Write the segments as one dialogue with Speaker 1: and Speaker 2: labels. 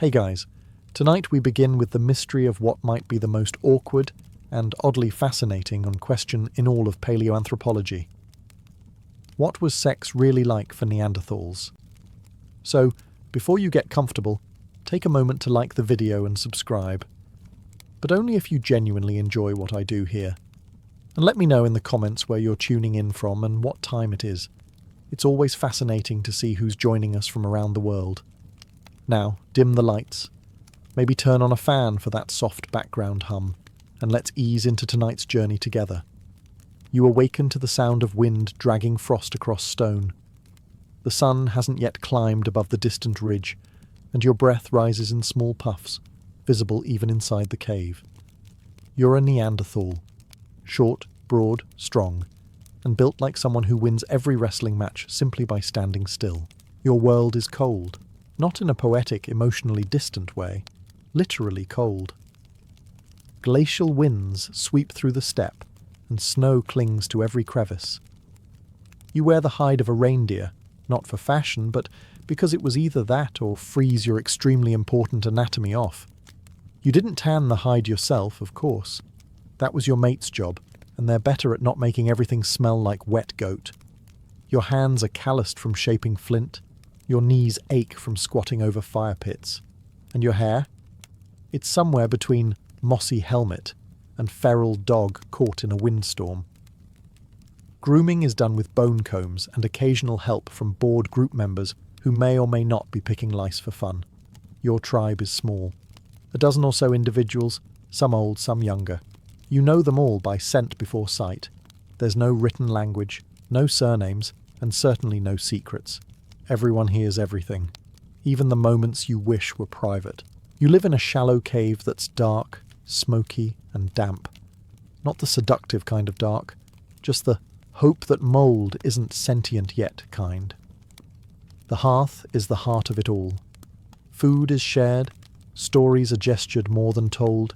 Speaker 1: Hey guys, tonight we begin with the mystery of what might be the most awkward and oddly fascinating question in all of paleoanthropology. What was sex really like for Neanderthals? So, before you get comfortable, take a moment to like the video and subscribe. But only if you genuinely enjoy what I do here. And let me know in the comments where you're tuning in from and what time it is. It's always fascinating to see who's joining us from around the world. Now, dim the lights. Maybe turn on a fan for that soft background hum, and let's ease into tonight's journey together. You awaken to the sound of wind dragging frost across stone. The sun hasn't yet climbed above the distant ridge, and your breath rises in small puffs, visible even inside the cave. You're a Neanderthal. Short, broad, strong, and built like someone who wins every wrestling match simply by standing still. Your world is cold. Not in a poetic, emotionally distant way, literally cold. Glacial winds sweep through the steppe, and snow clings to every crevice. You wear the hide of a reindeer, not for fashion, but because it was either that or freeze your extremely important anatomy off. You didn't tan the hide yourself, of course. That was your mate's job, and they're better at not making everything smell like wet goat. Your hands are calloused from shaping flint. Your knees ache from squatting over fire pits. And your hair? It's somewhere between mossy helmet and feral dog caught in a windstorm. Grooming is done with bone combs and occasional help from bored group members who may or may not be picking lice for fun. Your tribe is small. A dozen or so individuals, some old, some younger. You know them all by scent before sight. There's no written language, no surnames, and certainly no secrets. Everyone hears everything, even the moments you wish were private. You live in a shallow cave that's dark, smoky, and damp. Not the seductive kind of dark, just the hope that mould isn't sentient yet kind. The hearth is the heart of it all. Food is shared, stories are gestured more than told,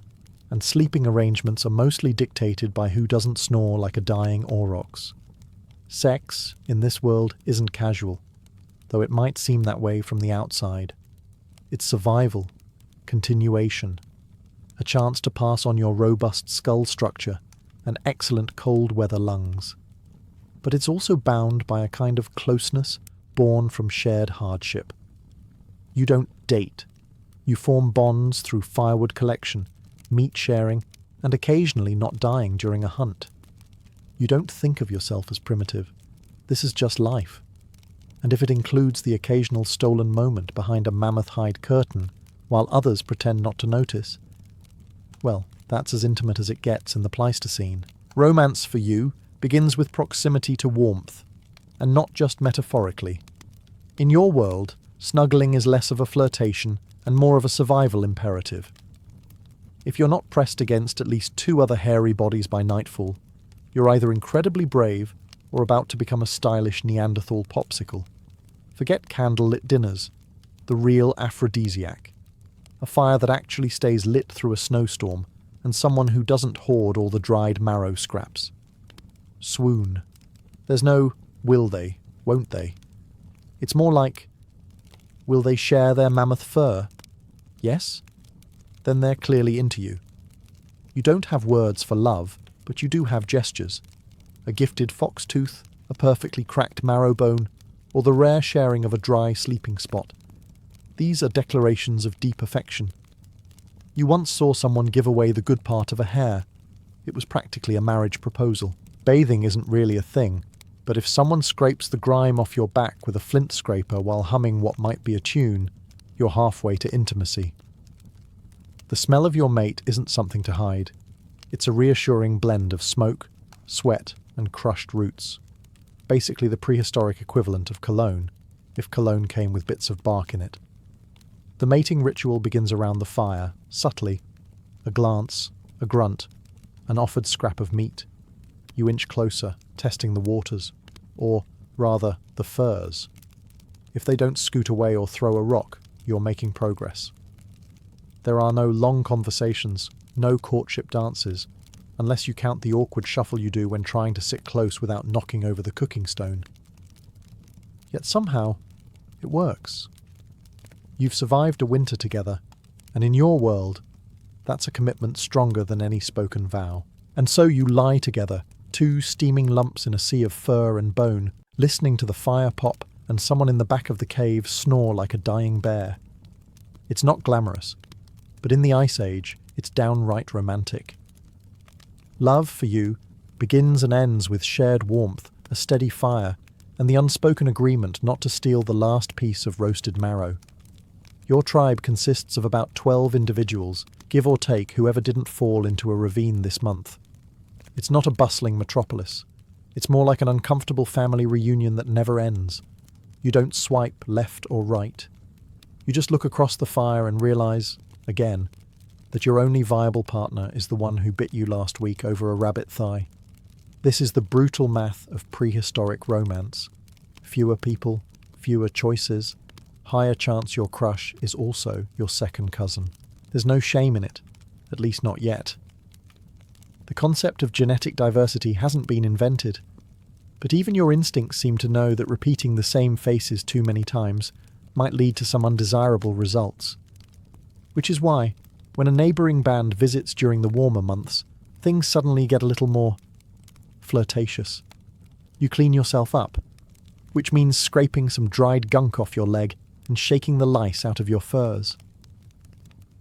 Speaker 1: and sleeping arrangements are mostly dictated by who doesn't snore like a dying aurochs. Sex, in this world, isn't casual, though it might seem that way from the outside. It's survival, continuation, a chance to pass on your robust skull structure and excellent cold-weather lungs. But it's also bound by a kind of closeness born from shared hardship. You don't date. You form bonds through firewood collection, meat sharing, and occasionally not dying during a hunt. You don't think of yourself as primitive. This is just life. And if it includes the occasional stolen moment behind a mammoth hide curtain, while others pretend not to notice, well, that's as intimate as it gets in the Pleistocene. Romance for you begins with proximity to warmth, and not just metaphorically. In your world, snuggling is less of a flirtation and more of a survival imperative. If you're not pressed against at least two other hairy bodies by nightfall, you're either incredibly brave or about to become a stylish Neanderthal popsicle. Forget candlelit dinners, the real aphrodisiac. A fire that actually stays lit through a snowstorm, and someone who doesn't hoard all the dried marrow scraps. Swoon. There's no will they, won't they. It's more like, will they share their mammoth fur? Yes? Then they're clearly into you. You don't have words for love, but you do have gestures. A gifted fox tooth, a perfectly cracked marrow bone, or the rare sharing of a dry sleeping spot. These are declarations of deep affection. You once saw someone give away the good part of a hair. It was practically a marriage proposal. Bathing isn't really a thing, but if someone scrapes the grime off your back with a flint scraper while humming what might be a tune, you're halfway to intimacy. The smell of your mate isn't something to hide. It's a reassuring blend of smoke, sweat, and crushed roots. Basically the prehistoric equivalent of cologne, if cologne came with bits of bark in it. The mating ritual begins around the fire, subtly. A glance, a grunt, an offered scrap of meat. You inch closer, testing the waters, or, rather, the furs. If they don't scoot away or throw a rock, you're making progress. There are no long conversations, no courtship dances, unless you count the awkward shuffle you do when trying to sit close without knocking over the cooking stone. Yet somehow, it works. You've survived a winter together, and in your world, that's a commitment stronger than any spoken vow. And so you lie together, two steaming lumps in a sea of fur and bone, listening to the fire pop and someone in the back of the cave snore like a dying bear. It's not glamorous, but in the Ice Age, it's downright romantic. Love, for you, begins and ends with shared warmth, a steady fire, and the unspoken agreement not to steal the last piece of roasted marrow. Your tribe consists of about 12 individuals, give or take whoever didn't fall into a ravine this month. It's not a bustling metropolis. It's more like an uncomfortable family reunion that never ends. You don't swipe left or right. You just look across the fire and realise, again, that your only viable partner is the one who bit you last week over a rabbit thigh. This is the brutal math of prehistoric romance. Fewer people, fewer choices, higher chance your crush is also your second cousin. There's no shame in it, at least not yet. The concept of genetic diversity hasn't been invented, but even your instincts seem to know that repeating the same faces too many times might lead to some undesirable results. Which is why, when a neighbouring band visits during the warmer months, things suddenly get a little more flirtatious. You clean yourself up, which means scraping some dried gunk off your leg and shaking the lice out of your furs.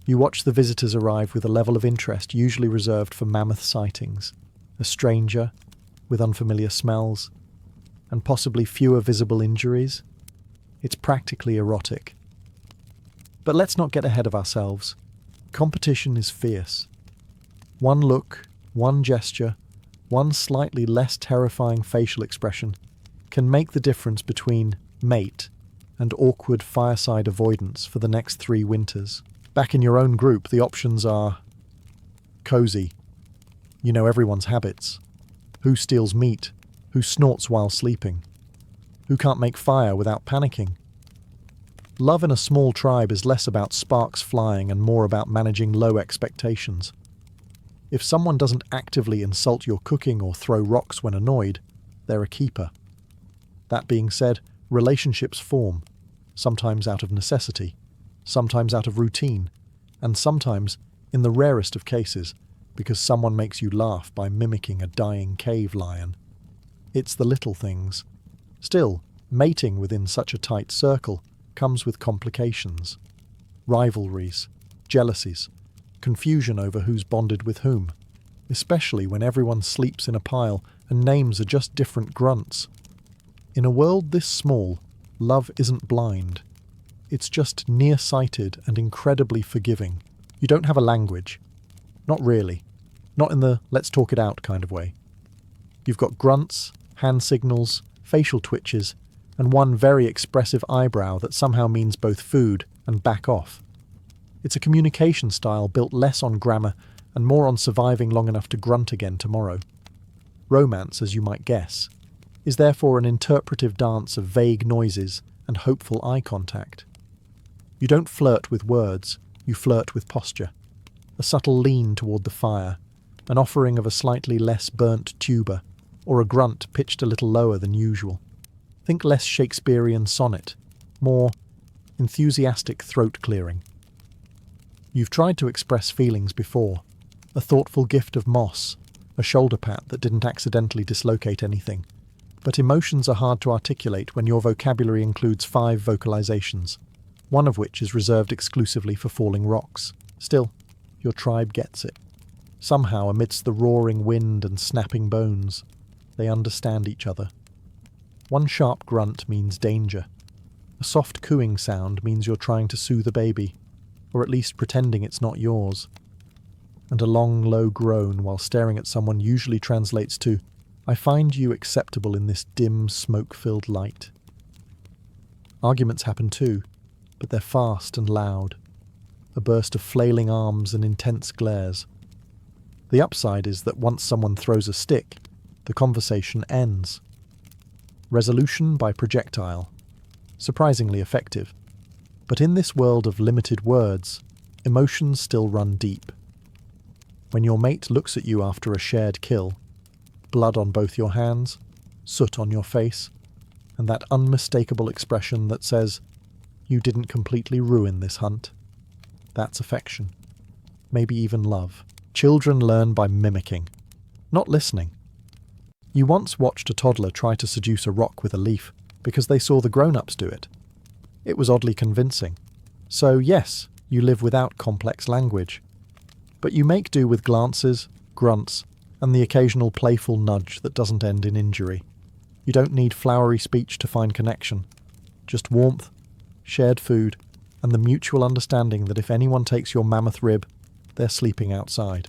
Speaker 1: You watch the visitors arrive with a level of interest usually reserved for mammoth sightings, a stranger with unfamiliar smells, and possibly fewer visible injuries. It's practically erotic. But let's not get ahead of ourselves. Competition is fierce. One look, one gesture, one slightly less terrifying facial expression can make the difference between mate and awkward fireside avoidance for the next 3 winters. Back in your own group, the options are cozy. You know everyone's habits. Who steals meat? Who snorts while sleeping? Who can't make fire without panicking? Love in a small tribe is less about sparks flying and more about managing low expectations. If someone doesn't actively insult your cooking or throw rocks when annoyed, they're a keeper. That being said, relationships form, sometimes out of necessity, sometimes out of routine, and sometimes, in the rarest of cases, because someone makes you laugh by mimicking a dying cave lion. It's the little things. Still, mating within such a tight circle comes with complications. Rivalries, jealousies, confusion over who's bonded with whom, especially when everyone sleeps in a pile and names are just different grunts. In a world this small, love isn't blind. It's just nearsighted and incredibly forgiving. You don't have a language. Not really. Not in the let's talk it out kind of way. You've got grunts, hand signals, facial twitches, and one very expressive eyebrow that somehow means both food and back off. It's a communication style built less on grammar and more on surviving long enough to grunt again tomorrow. Romance, as you might guess, is therefore an interpretive dance of vague noises and hopeful eye contact. You don't flirt with words, you flirt with posture. A subtle lean toward the fire, an offering of a slightly less burnt tuber, or a grunt pitched a little lower than usual. Think less Shakespearean sonnet, more enthusiastic throat clearing. You've tried to express feelings before, a thoughtful gift of moss, a shoulder pat that didn't accidentally dislocate anything. But emotions are hard to articulate when your vocabulary includes 5 vocalizations, one of which is reserved exclusively for falling rocks. Still, your tribe gets it. Somehow, amidst the roaring wind and snapping bones, they understand each other. One sharp grunt means danger. A soft cooing sound means you're trying to soothe a baby, or at least pretending it's not yours. And a long, low groan while staring at someone usually translates to, "I find you acceptable in this dim, smoke-filled light." Arguments happen too, but they're fast and loud. A burst of flailing arms and intense glares. The upside is that once someone throws a stick, the conversation ends. Resolution by projectile. Surprisingly effective. But in this world of limited words, emotions still run deep. When your mate looks at you after a shared kill, blood on both your hands, soot on your face, and that unmistakable expression that says, You didn't completely ruin this hunt. That's affection. Maybe even love. Children learn by mimicking, not listening. You once watched a toddler try to seduce a rock with a leaf because they saw the grown-ups do it. It was oddly convincing. So yes, you live without complex language. But you make do with glances, grunts, and the occasional playful nudge that doesn't end in injury. You don't need flowery speech to find connection. Just warmth, shared food, and the mutual understanding that if anyone takes your mammoth rib, they're sleeping outside.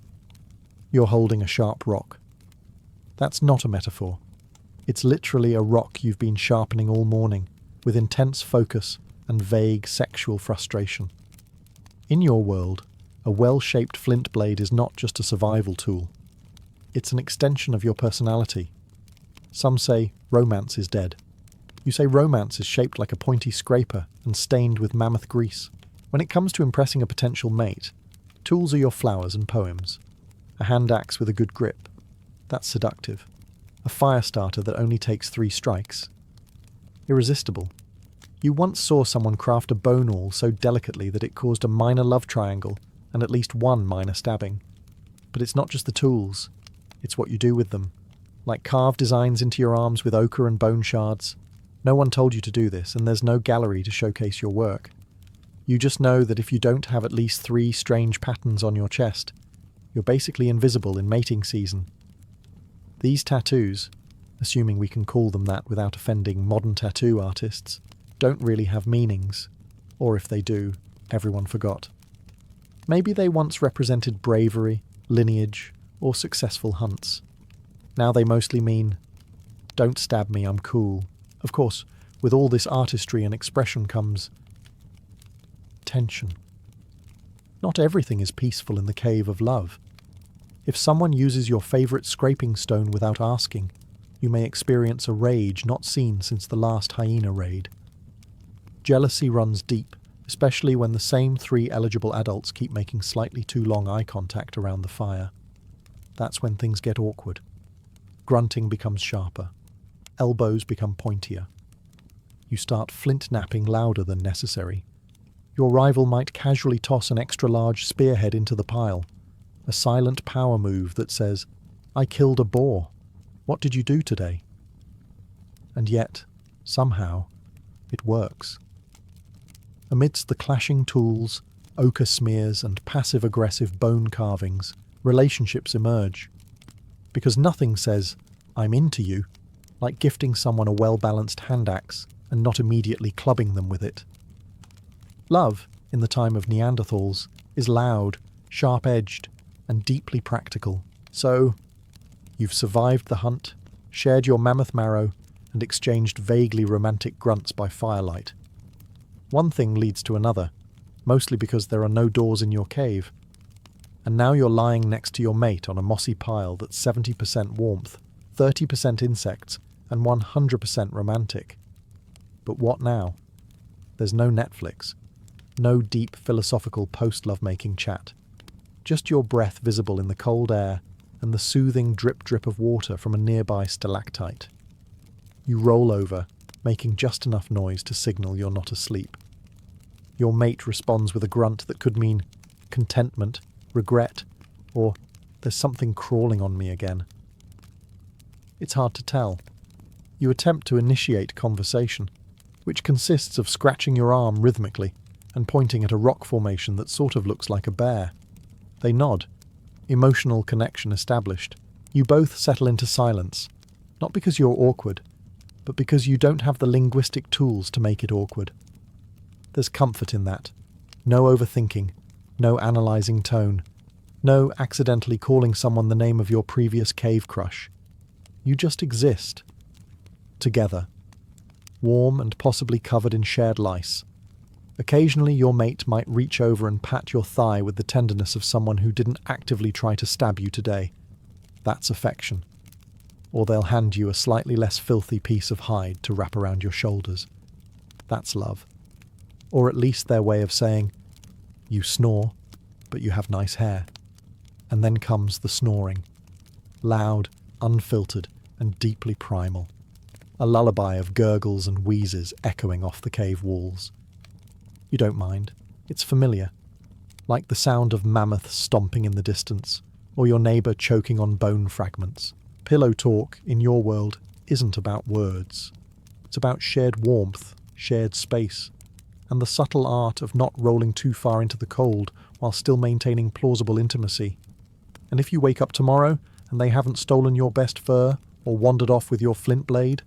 Speaker 1: You're holding a sharp rock. That's not a metaphor. It's literally a rock you've been sharpening all morning, with intense focus and vague sexual frustration. In your world, a well-shaped flint blade is not just a survival tool. It's an extension of your personality. Some say romance is dead. You say romance is shaped like a pointy scraper and stained with mammoth grease. When it comes to impressing a potential mate, tools are your flowers and poems. A hand axe with a good grip. That's seductive. A fire starter that only takes 3 strikes. Irresistible. You once saw someone craft a bone awl so delicately that it caused a minor love triangle and at least one minor stabbing. But it's not just the tools, it's what you do with them. Like carve designs into your arms with ochre and bone shards. No one told you to do this, and there's no gallery to showcase your work. You just know that if you don't have at least 3 strange patterns on your chest, you're basically invisible in mating season. These tattoos, assuming we can call them that without offending modern tattoo artists, don't really have meanings, or if they do, everyone forgot. Maybe they once represented bravery, lineage, or successful hunts. Now they mostly mean, don't stab me, I'm cool. Of course, with all this artistry and expression comes tension. Not everything is peaceful in the cave of love. If someone uses your favourite scraping stone without asking, you may experience a rage not seen since the last hyena raid. Jealousy runs deep, especially when the same 3 eligible adults keep making slightly too long eye contact around the fire. That's when things get awkward. Grunting becomes sharper. Elbows become pointier. You start flint-napping louder than necessary. Your rival might casually toss an extra-large spearhead into the pile, a silent power move that says, I killed a boar. What did you do today? And yet, somehow, it works. Amidst the clashing tools, ochre smears, and passive-aggressive bone carvings, relationships emerge. Because nothing says, I'm into you, like gifting someone a well-balanced hand axe and not immediately clubbing them with it. Love, in the time of Neanderthals, is loud, sharp-edged, and deeply practical. So, you've survived the hunt, shared your mammoth marrow, and exchanged vaguely romantic grunts by firelight. One thing leads to another, mostly because there are no doors in your cave. And now you're lying next to your mate on a mossy pile that's 70% warmth, 30% insects, and 100% romantic. But what now? There's no Netflix, no deep philosophical post-lovemaking chat. Just your breath visible in the cold air and the soothing drip-drip of water from a nearby stalactite. You roll over, making just enough noise to signal you're not asleep. Your mate responds with a grunt that could mean contentment, regret, or there's something crawling on me again. It's hard to tell. You attempt to initiate conversation, which consists of scratching your arm rhythmically and pointing at a rock formation that sort of looks like a bear. They nod. Emotional connection established. You both settle into silence, not because you're awkward, but because you don't have the linguistic tools to make it awkward. There's comfort in that. No overthinking, no analysing tone, no accidentally calling someone the name of your previous cave crush. You just exist. Together. Warm and possibly covered in shared lice. Occasionally your mate might reach over and pat your thigh with the tenderness of someone who didn't actively try to stab you today. That's affection. Or they'll hand you a slightly less filthy piece of hide to wrap around your shoulders. That's love. Or at least their way of saying, you snore, but you have nice hair. And then comes the snoring. Loud, unfiltered, and deeply primal. A lullaby of gurgles and wheezes echoing off the cave walls. You don't mind. It's familiar. Like the sound of mammoths stomping in the distance, or your neighbour choking on bone fragments. Pillow talk, in your world, isn't about words. It's about shared warmth, shared space, and the subtle art of not rolling too far into the cold while still maintaining plausible intimacy. And if you wake up tomorrow and they haven't stolen your best fur or wandered off with your flint blade,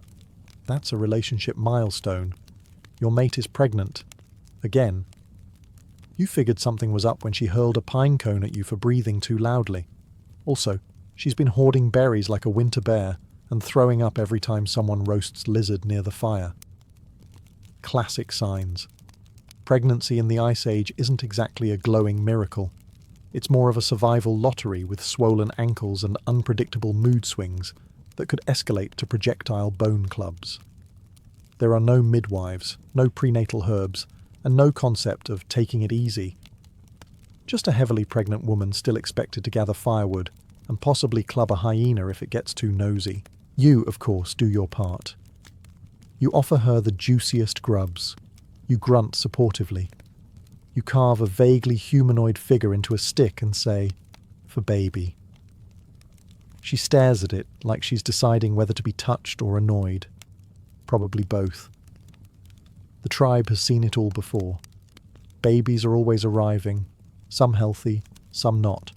Speaker 1: that's a relationship milestone. Your mate is pregnant. Again. You figured something was up when she hurled a pine cone at you for breathing too loudly. Also, she's been hoarding berries like a winter bear and throwing up every time someone roasts lizard near the fire. Classic signs. Pregnancy in the Ice Age isn't exactly a glowing miracle. It's more of a survival lottery with swollen ankles and unpredictable mood swings that could escalate to projectile bone clubs. There are no midwives, no prenatal herbs, and no concept of taking it easy. Just a heavily pregnant woman still expected to gather firewood and possibly club a hyena if it gets too nosy. You, of course, do your part. You offer her the juiciest grubs. You grunt supportively. You carve a vaguely humanoid figure into a stick and say, "For baby." She stares at it like she's deciding whether to be touched or annoyed. Probably both. The tribe has seen it all before. Babies are always arriving, some healthy, some not.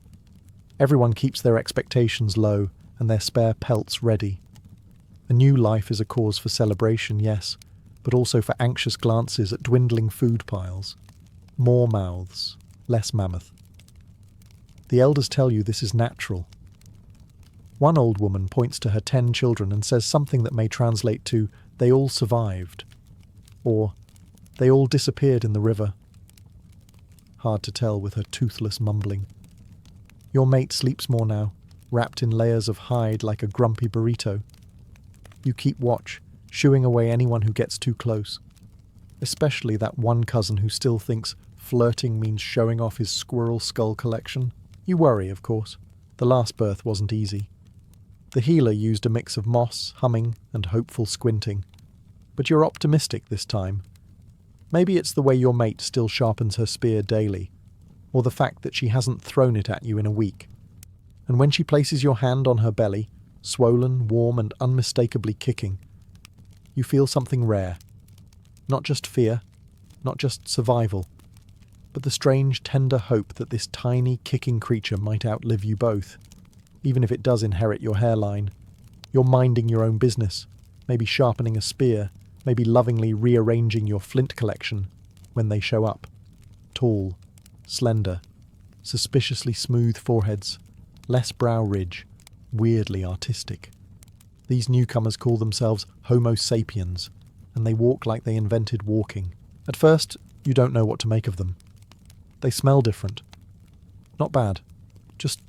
Speaker 1: Everyone keeps their expectations low and their spare pelts ready. A new life is a cause for celebration, yes, but also for anxious glances at dwindling food piles. More mouths, less mammoth. The elders tell you this is natural. One old woman points to her 10 children and says something that may translate to, "They all survived," or "They all disappeared in the river." Hard to tell with her toothless mumbling. Your mate sleeps more now, wrapped in layers of hide like a grumpy burrito. You keep watch, shooing away anyone who gets too close. Especially that one cousin who still thinks flirting means showing off his squirrel skull collection. You worry, of course. The last birth wasn't easy. The healer used a mix of moss, humming, and hopeful squinting. But you're optimistic this time. Maybe it's the way your mate still sharpens her spear daily, or the fact that she hasn't thrown it at you in a week. And when she places your hand on her belly, swollen, warm, and unmistakably kicking, you feel something rare. Not just fear, not just survival, but the strange, tender hope that this tiny, kicking creature might outlive you both. Even if it does inherit your hairline, you're minding your own business, maybe sharpening a spear, maybe lovingly rearranging your flint collection when they show up. Tall, slender, suspiciously smooth foreheads, less brow ridge, weirdly artistic. These newcomers call themselves Homo sapiens, and they walk like they invented walking. At first, you don't know what to make of them. They smell different. Not bad, just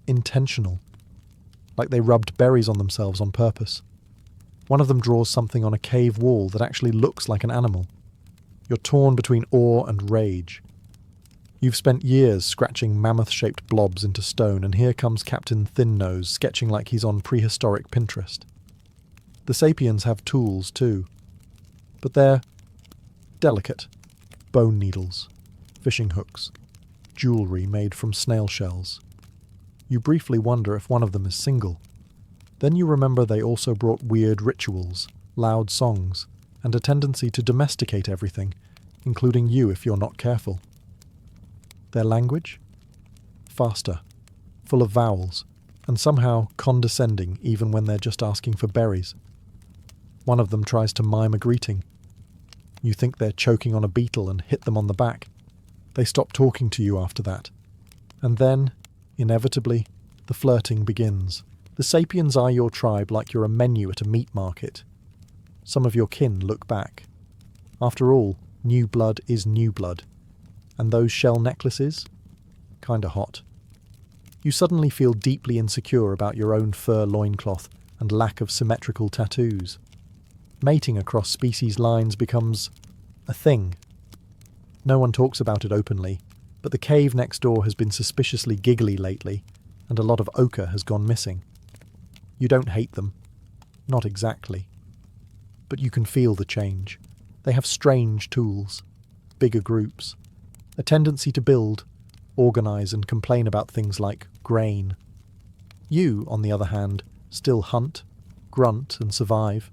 Speaker 1: intentional. Like they rubbed berries on themselves on purpose. One of them draws something on a cave wall that actually looks like an animal. You're torn between awe and rage. You've spent years scratching mammoth-shaped blobs into stone, and here comes Captain Thin Nose sketching like he's on prehistoric Pinterest. The sapiens have tools too, but they're delicate. Bone needles, fishing hooks, jewellery made from snail shells. You briefly wonder if one of them is single. Then you remember they also brought weird rituals, loud songs, and a tendency to domesticate everything, including you if you're not careful. Their language? Faster, full of vowels, and somehow condescending even when they're just asking for berries. One of them tries to mime a greeting. You think they're choking on a beetle and hit them on the back. They stop talking to you after that. And then, inevitably, the flirting begins. The sapiens eye your tribe like you're a menu at a meat market. Some of your kin look back. After all, new blood is new blood. And those shell necklaces? Kinda hot. You suddenly feel deeply insecure about your own fur loincloth and lack of symmetrical tattoos. Mating across species lines becomes a thing. No one talks about it openly, but the cave next door has been suspiciously giggly lately, and a lot of ochre has gone missing. You don't hate them. Not exactly. But you can feel the change. They have strange tools. bigger groups, a tendency to build, organize and complain about things like grain. You, on the other hand, still hunt, grunt and survive.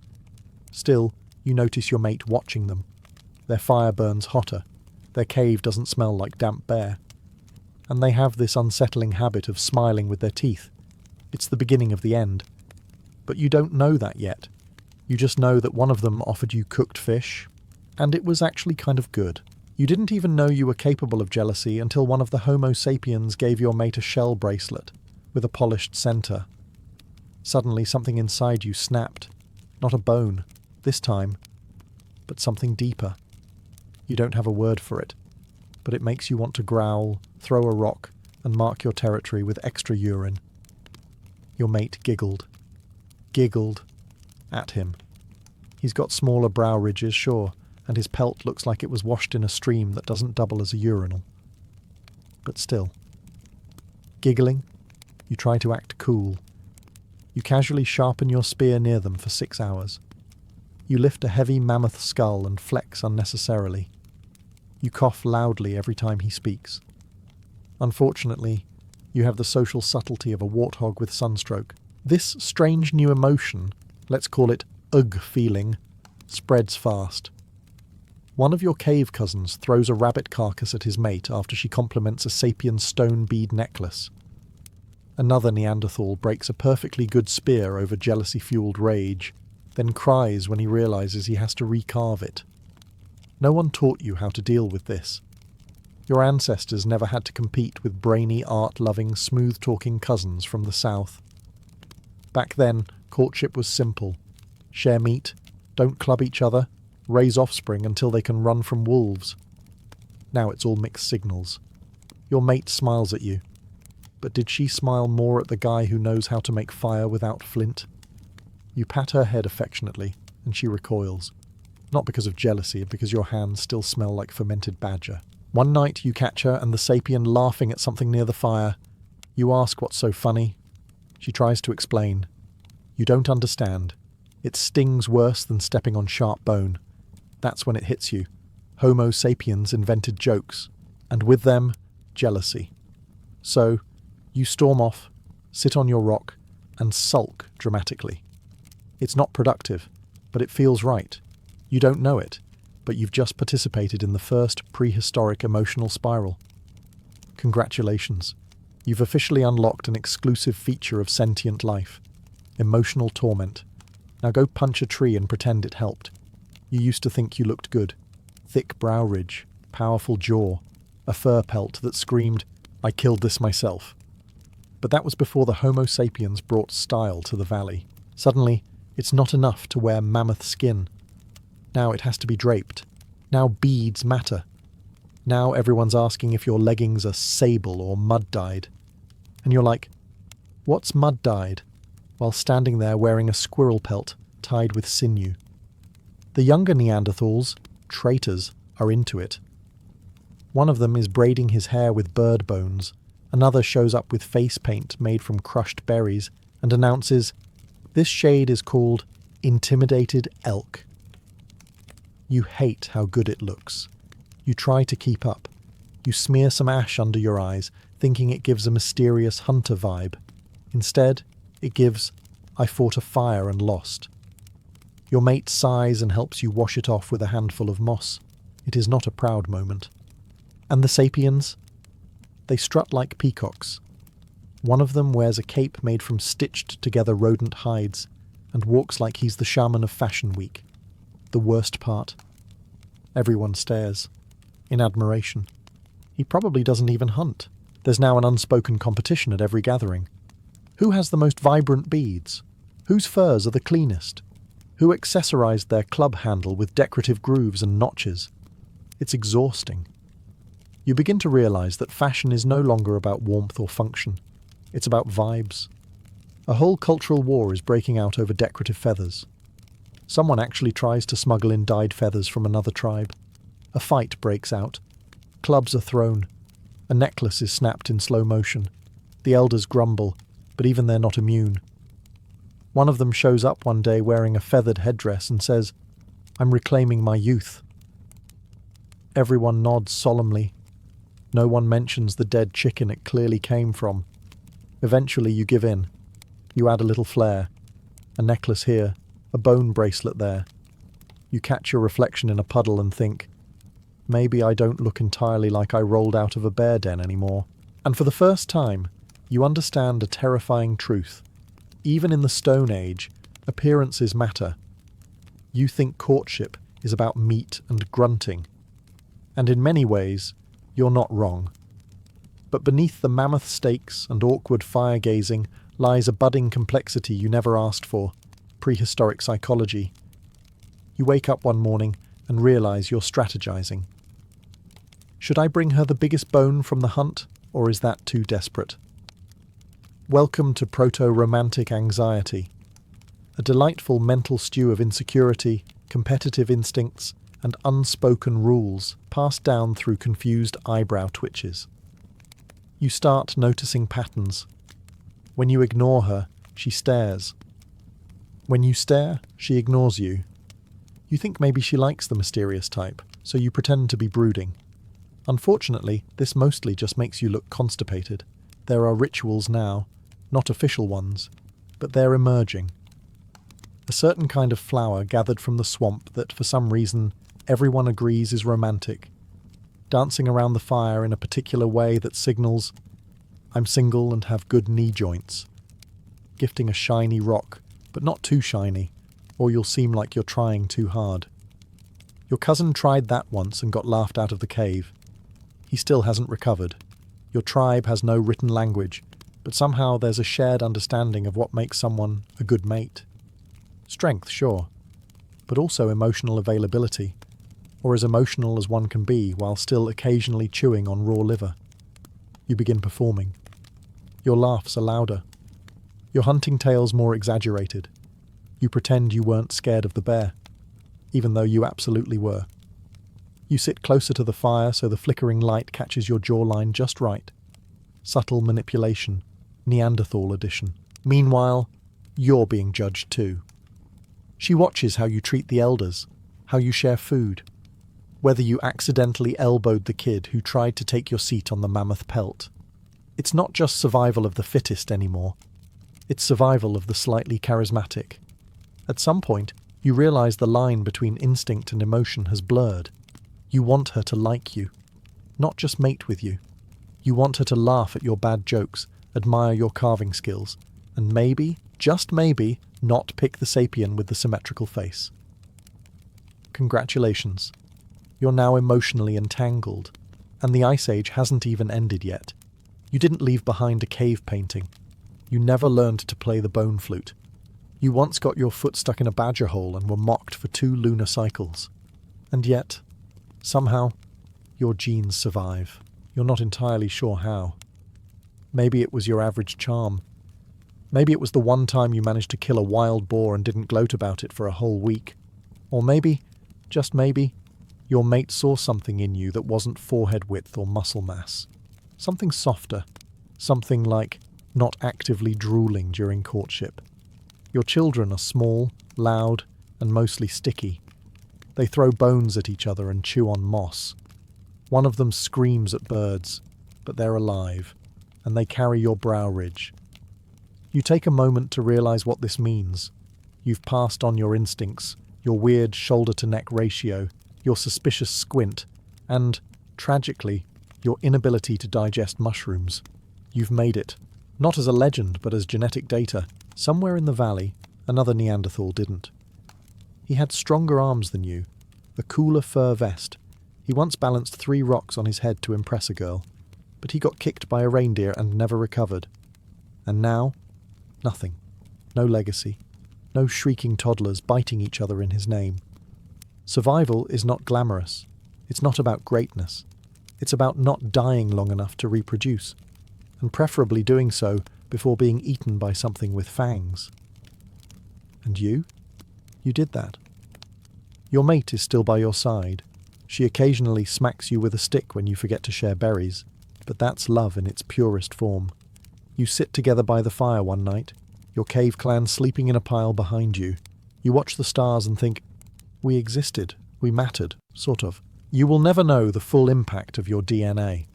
Speaker 1: Still, you notice your mate watching them. Their fire burns hotter, their cave doesn't smell like damp bear. And they have this unsettling habit of smiling with their teeth. It's the beginning of the end. But you don't know that yet. You just know that one of them offered you cooked fish, and it was actually kind of good. You didn't even know you were capable of jealousy until one of the Homo sapiens gave your mate a shell bracelet with a polished center. Suddenly something inside you snapped. Not a bone, this time, but something deeper. You don't have a word for it, but it makes you want to growl, throw a rock, and mark your territory with extra urine. Your mate giggled at him. He's got smaller brow ridges, sure, and his pelt looks like it was washed in a stream that doesn't double as a urinal. But still. Giggling, you try to act cool. You casually sharpen your spear near them for 6 hours. You lift a heavy mammoth skull and flex unnecessarily. You cough loudly every time he speaks. Unfortunately, you have the social subtlety of a warthog with sunstroke. This strange new emotion, let's call it ugh feeling, spreads fast. One of your cave cousins throws a rabbit carcass at his mate after she compliments a sapien stone bead necklace. Another Neanderthal breaks a perfectly good spear over jealousy-fueled rage, then cries when he realizes he has to recarve it. No one taught you how to deal with this. Your ancestors never had to compete with brainy, art-loving, smooth-talking cousins from the south. Back then, courtship was simple. Share meat, don't club each other, raise offspring until they can run from wolves. Now it's all mixed signals. Your mate smiles at you. But did she smile more at the guy who knows how to make fire without flint? You pat her head affectionately, and she recoils. Not because of jealousy, but because your hands still smell like fermented badger. One night you catch her and the sapien laughing at something near the fire. You ask what's so funny. She tries to explain. You don't understand. It stings worse than stepping on sharp bone. That's when it hits you. Homo sapiens invented jokes, and with them, jealousy. So, you storm off, sit on your rock, and sulk dramatically. It's not productive, but it feels right. You don't know it, but you've just participated in the first prehistoric emotional spiral. Congratulations. You've officially unlocked an exclusive feature of sentient life. Emotional torment. Now go punch a tree and pretend it helped. You used to think you looked good. Thick brow ridge, powerful jaw, a fur pelt that screamed, "I killed this myself." But that was before the Homo sapiens brought style to the valley. Suddenly, it's not enough to wear mammoth skin. Now it has to be draped. Now beads matter. Now everyone's asking if your leggings are sable or mud-dyed. And you're like, what's mud-dyed? While standing there wearing a squirrel pelt tied with sinew. The younger Neanderthals, traitors, are into it. One of them is braiding his hair with bird bones. Another shows up with face paint made from crushed berries and announces, "This shade is called Intimidated Elk." You hate how good it looks. You try to keep up. You smear some ash under your eyes, thinking it gives a mysterious hunter vibe. Instead, it gives, "I fought a fire and lost." Your mate sighs and helps you wash it off with a handful of moss. It is not a proud moment. And the sapiens? They strut like peacocks. One of them wears a cape made from stitched-together rodent hides and walks like he's the shaman of Fashion Week. The worst part. Everyone stares, in admiration. He probably doesn't even hunt. There's now an unspoken competition at every gathering. Who has the most vibrant beads? Whose furs are the cleanest? Who accessorized their club handle with decorative grooves and notches? It's exhausting. You begin to realize that fashion is no longer about warmth or function. It's about vibes. A whole cultural war is breaking out over decorative feathers. Someone actually tries to smuggle in dyed feathers from another tribe. A fight breaks out. Clubs are thrown. A necklace is snapped in slow motion. The elders grumble, but even they're not immune. One of them shows up one day wearing a feathered headdress and says, "I'm reclaiming my youth." Everyone nods solemnly. No one mentions the dead chicken it clearly came from. Eventually you give in. You add a little flair. A necklace here, a bone bracelet there. You catch your reflection in a puddle and think, maybe I don't look entirely like I rolled out of a bear den anymore. And for the first time, you understand a terrifying truth. Even in the Stone Age, appearances matter. You think courtship is about meat and grunting. And in many ways, you're not wrong. But beneath the mammoth stakes and awkward fire-gazing lies a budding complexity you never asked for, prehistoric psychology. You wake up one morning and realize you're strategizing. Should I bring her the biggest bone from the hunt, or is that too desperate? Welcome to proto-romantic anxiety, a delightful mental stew of insecurity, competitive instincts, and unspoken rules passed down through confused eyebrow twitches. You start noticing patterns. When you ignore her, she stares. When you stare, she ignores you. You think maybe she likes the mysterious type, so you pretend to be brooding. Unfortunately, this mostly just makes you look constipated. There are rituals now, not official ones, but they're emerging. A certain kind of flower gathered from the swamp that, for some reason, everyone agrees is romantic. Dancing around the fire in a particular way that signals, I'm single and have good knee joints. Gifting a shiny rock, but not too shiny, or you'll seem like you're trying too hard. Your cousin tried that once and got laughed out of the cave. He still hasn't recovered. Your tribe has no written language, but somehow there's a shared understanding of what makes someone a good mate. Strength, sure, but also emotional availability, or as emotional as one can be while still occasionally chewing on raw liver. You begin performing. Your laughs are louder. Your hunting tales more exaggerated. You pretend you weren't scared of the bear, even though you absolutely were. You sit closer to the fire so the flickering light catches your jawline just right. Subtle manipulation, Neanderthal edition. Meanwhile, you're being judged too. She watches how you treat the elders, how you share food, whether you accidentally elbowed the kid who tried to take your seat on the mammoth pelt. It's not just survival of the fittest anymore. It's survival of the slightly charismatic. At some point, you realize the line between instinct and emotion has blurred. You want her to like you, not just mate with you. You want her to laugh at your bad jokes, admire your carving skills, and maybe, just maybe, not pick the sapien with the symmetrical face. Congratulations. You're now emotionally entangled, and the Ice Age hasn't even ended yet. You didn't leave behind a cave painting. You never learned to play the bone flute. You once got your foot stuck in a badger hole and were mocked for 2 lunar cycles. And yet, somehow, your genes survive. You're not entirely sure how. Maybe it was your average charm. Maybe it was the one time you managed to kill a wild boar and didn't gloat about it for a whole week. Or maybe, just maybe, your mate saw something in you that wasn't forehead width or muscle mass. Something softer. Something like not actively drooling during courtship. Your children are small, loud, and mostly sticky. They throw bones at each other and chew on moss. One of them screams at birds, but they're alive, and they carry your brow ridge. You take a moment to realize what this means. You've passed on your instincts, your weird shoulder-to-neck ratio, your suspicious squint, and, tragically, your inability to digest mushrooms. You've made it. Not as a legend, but as genetic data. Somewhere in the valley, another Neanderthal didn't. He had stronger arms than you, a cooler fur vest. He once balanced 3 rocks on his head to impress a girl, but he got kicked by a reindeer and never recovered. And now, nothing. No legacy. No shrieking toddlers biting each other in his name. Survival is not glamorous. It's not about greatness. It's about not dying long enough to reproduce, and preferably doing so before being eaten by something with fangs. And you? You did that. Your mate is still by your side. She occasionally smacks you with a stick when you forget to share berries, but that's love in its purest form. You sit together by the fire one night, your cave clan sleeping in a pile behind you. You watch the stars and think, we existed, we mattered, sort of. You will never know the full impact of your DNA.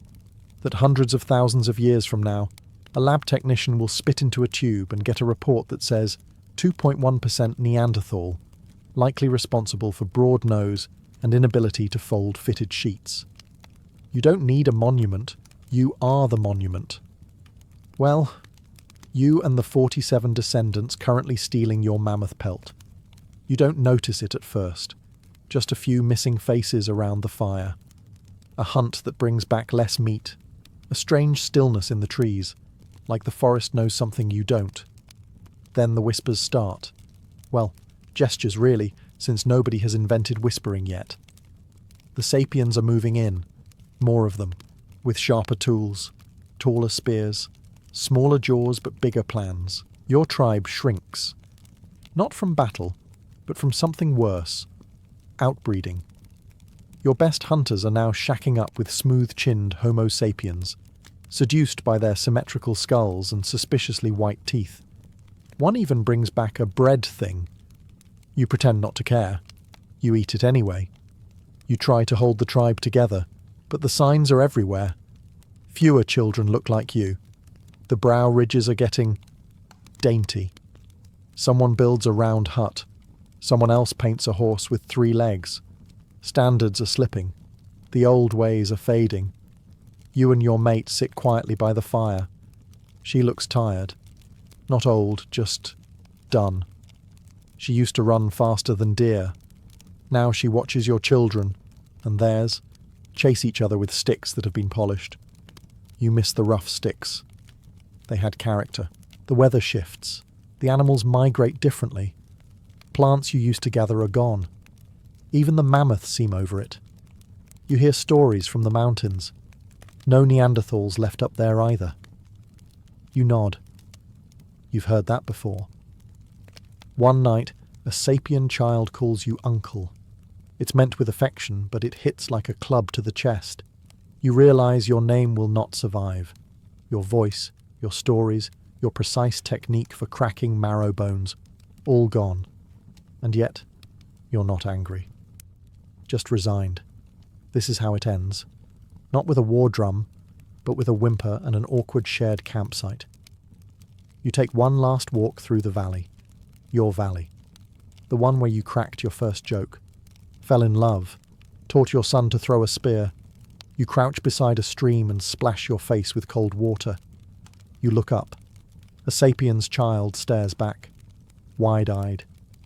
Speaker 1: That hundreds of thousands of years from now, a lab technician will spit into a tube and get a report that says 2.1% Neanderthal, likely responsible for broad nose and inability to fold fitted sheets. You don't need a monument, you are the monument. Well, you and the 47 descendants currently stealing your mammoth pelt. You don't notice it at first, just a few missing faces around the fire. A hunt that brings back less meat, a strange stillness in the trees, like the forest knows something you don't. Then the whispers start. Well, gestures really, since nobody has invented whispering yet. The sapiens are moving in, more of them, with sharper tools, taller spears, smaller jaws but bigger plans. Your tribe shrinks. Not from battle, but from something worse. Outbreeding. Your best hunters are now shacking up with smooth-chinned Homo sapiens, seduced by their symmetrical skulls and suspiciously white teeth. One even brings back a bread thing. You pretend not to care. You eat it anyway. You try to hold the tribe together, but the signs are everywhere. Fewer children look like you. The brow ridges are getting dainty. Someone builds a round hut. Someone else paints a horse with 3 legs. Standards are slipping. The old ways are fading. You and your mate sit quietly by the fire. She looks tired. Not old, just done. She used to run faster than deer. Now she watches your children, and theirs, chase each other with sticks that have been polished. You miss the rough sticks. They had character. The weather shifts. The animals migrate differently. Plants you used to gather are gone. Even the mammoths seem over it. You hear stories from the mountains. No Neanderthals left up there either. You nod. You've heard that before. One night, a sapien child calls you uncle. It's meant with affection, but it hits like a club to the chest. You realize your name will not survive. Your voice, your stories, your precise technique for cracking marrow bones, all gone. And yet, you're not angry. Just resigned. This is how it ends. Not with a war drum, but with a whimper and an awkward shared campsite. You take one last walk through the valley. Your valley. The one where you cracked your first joke. Fell in love. Taught your son to throw a spear. You crouch beside a stream and splash your face with cold water. You look up. A sapien's child stares back. Wide-eyed.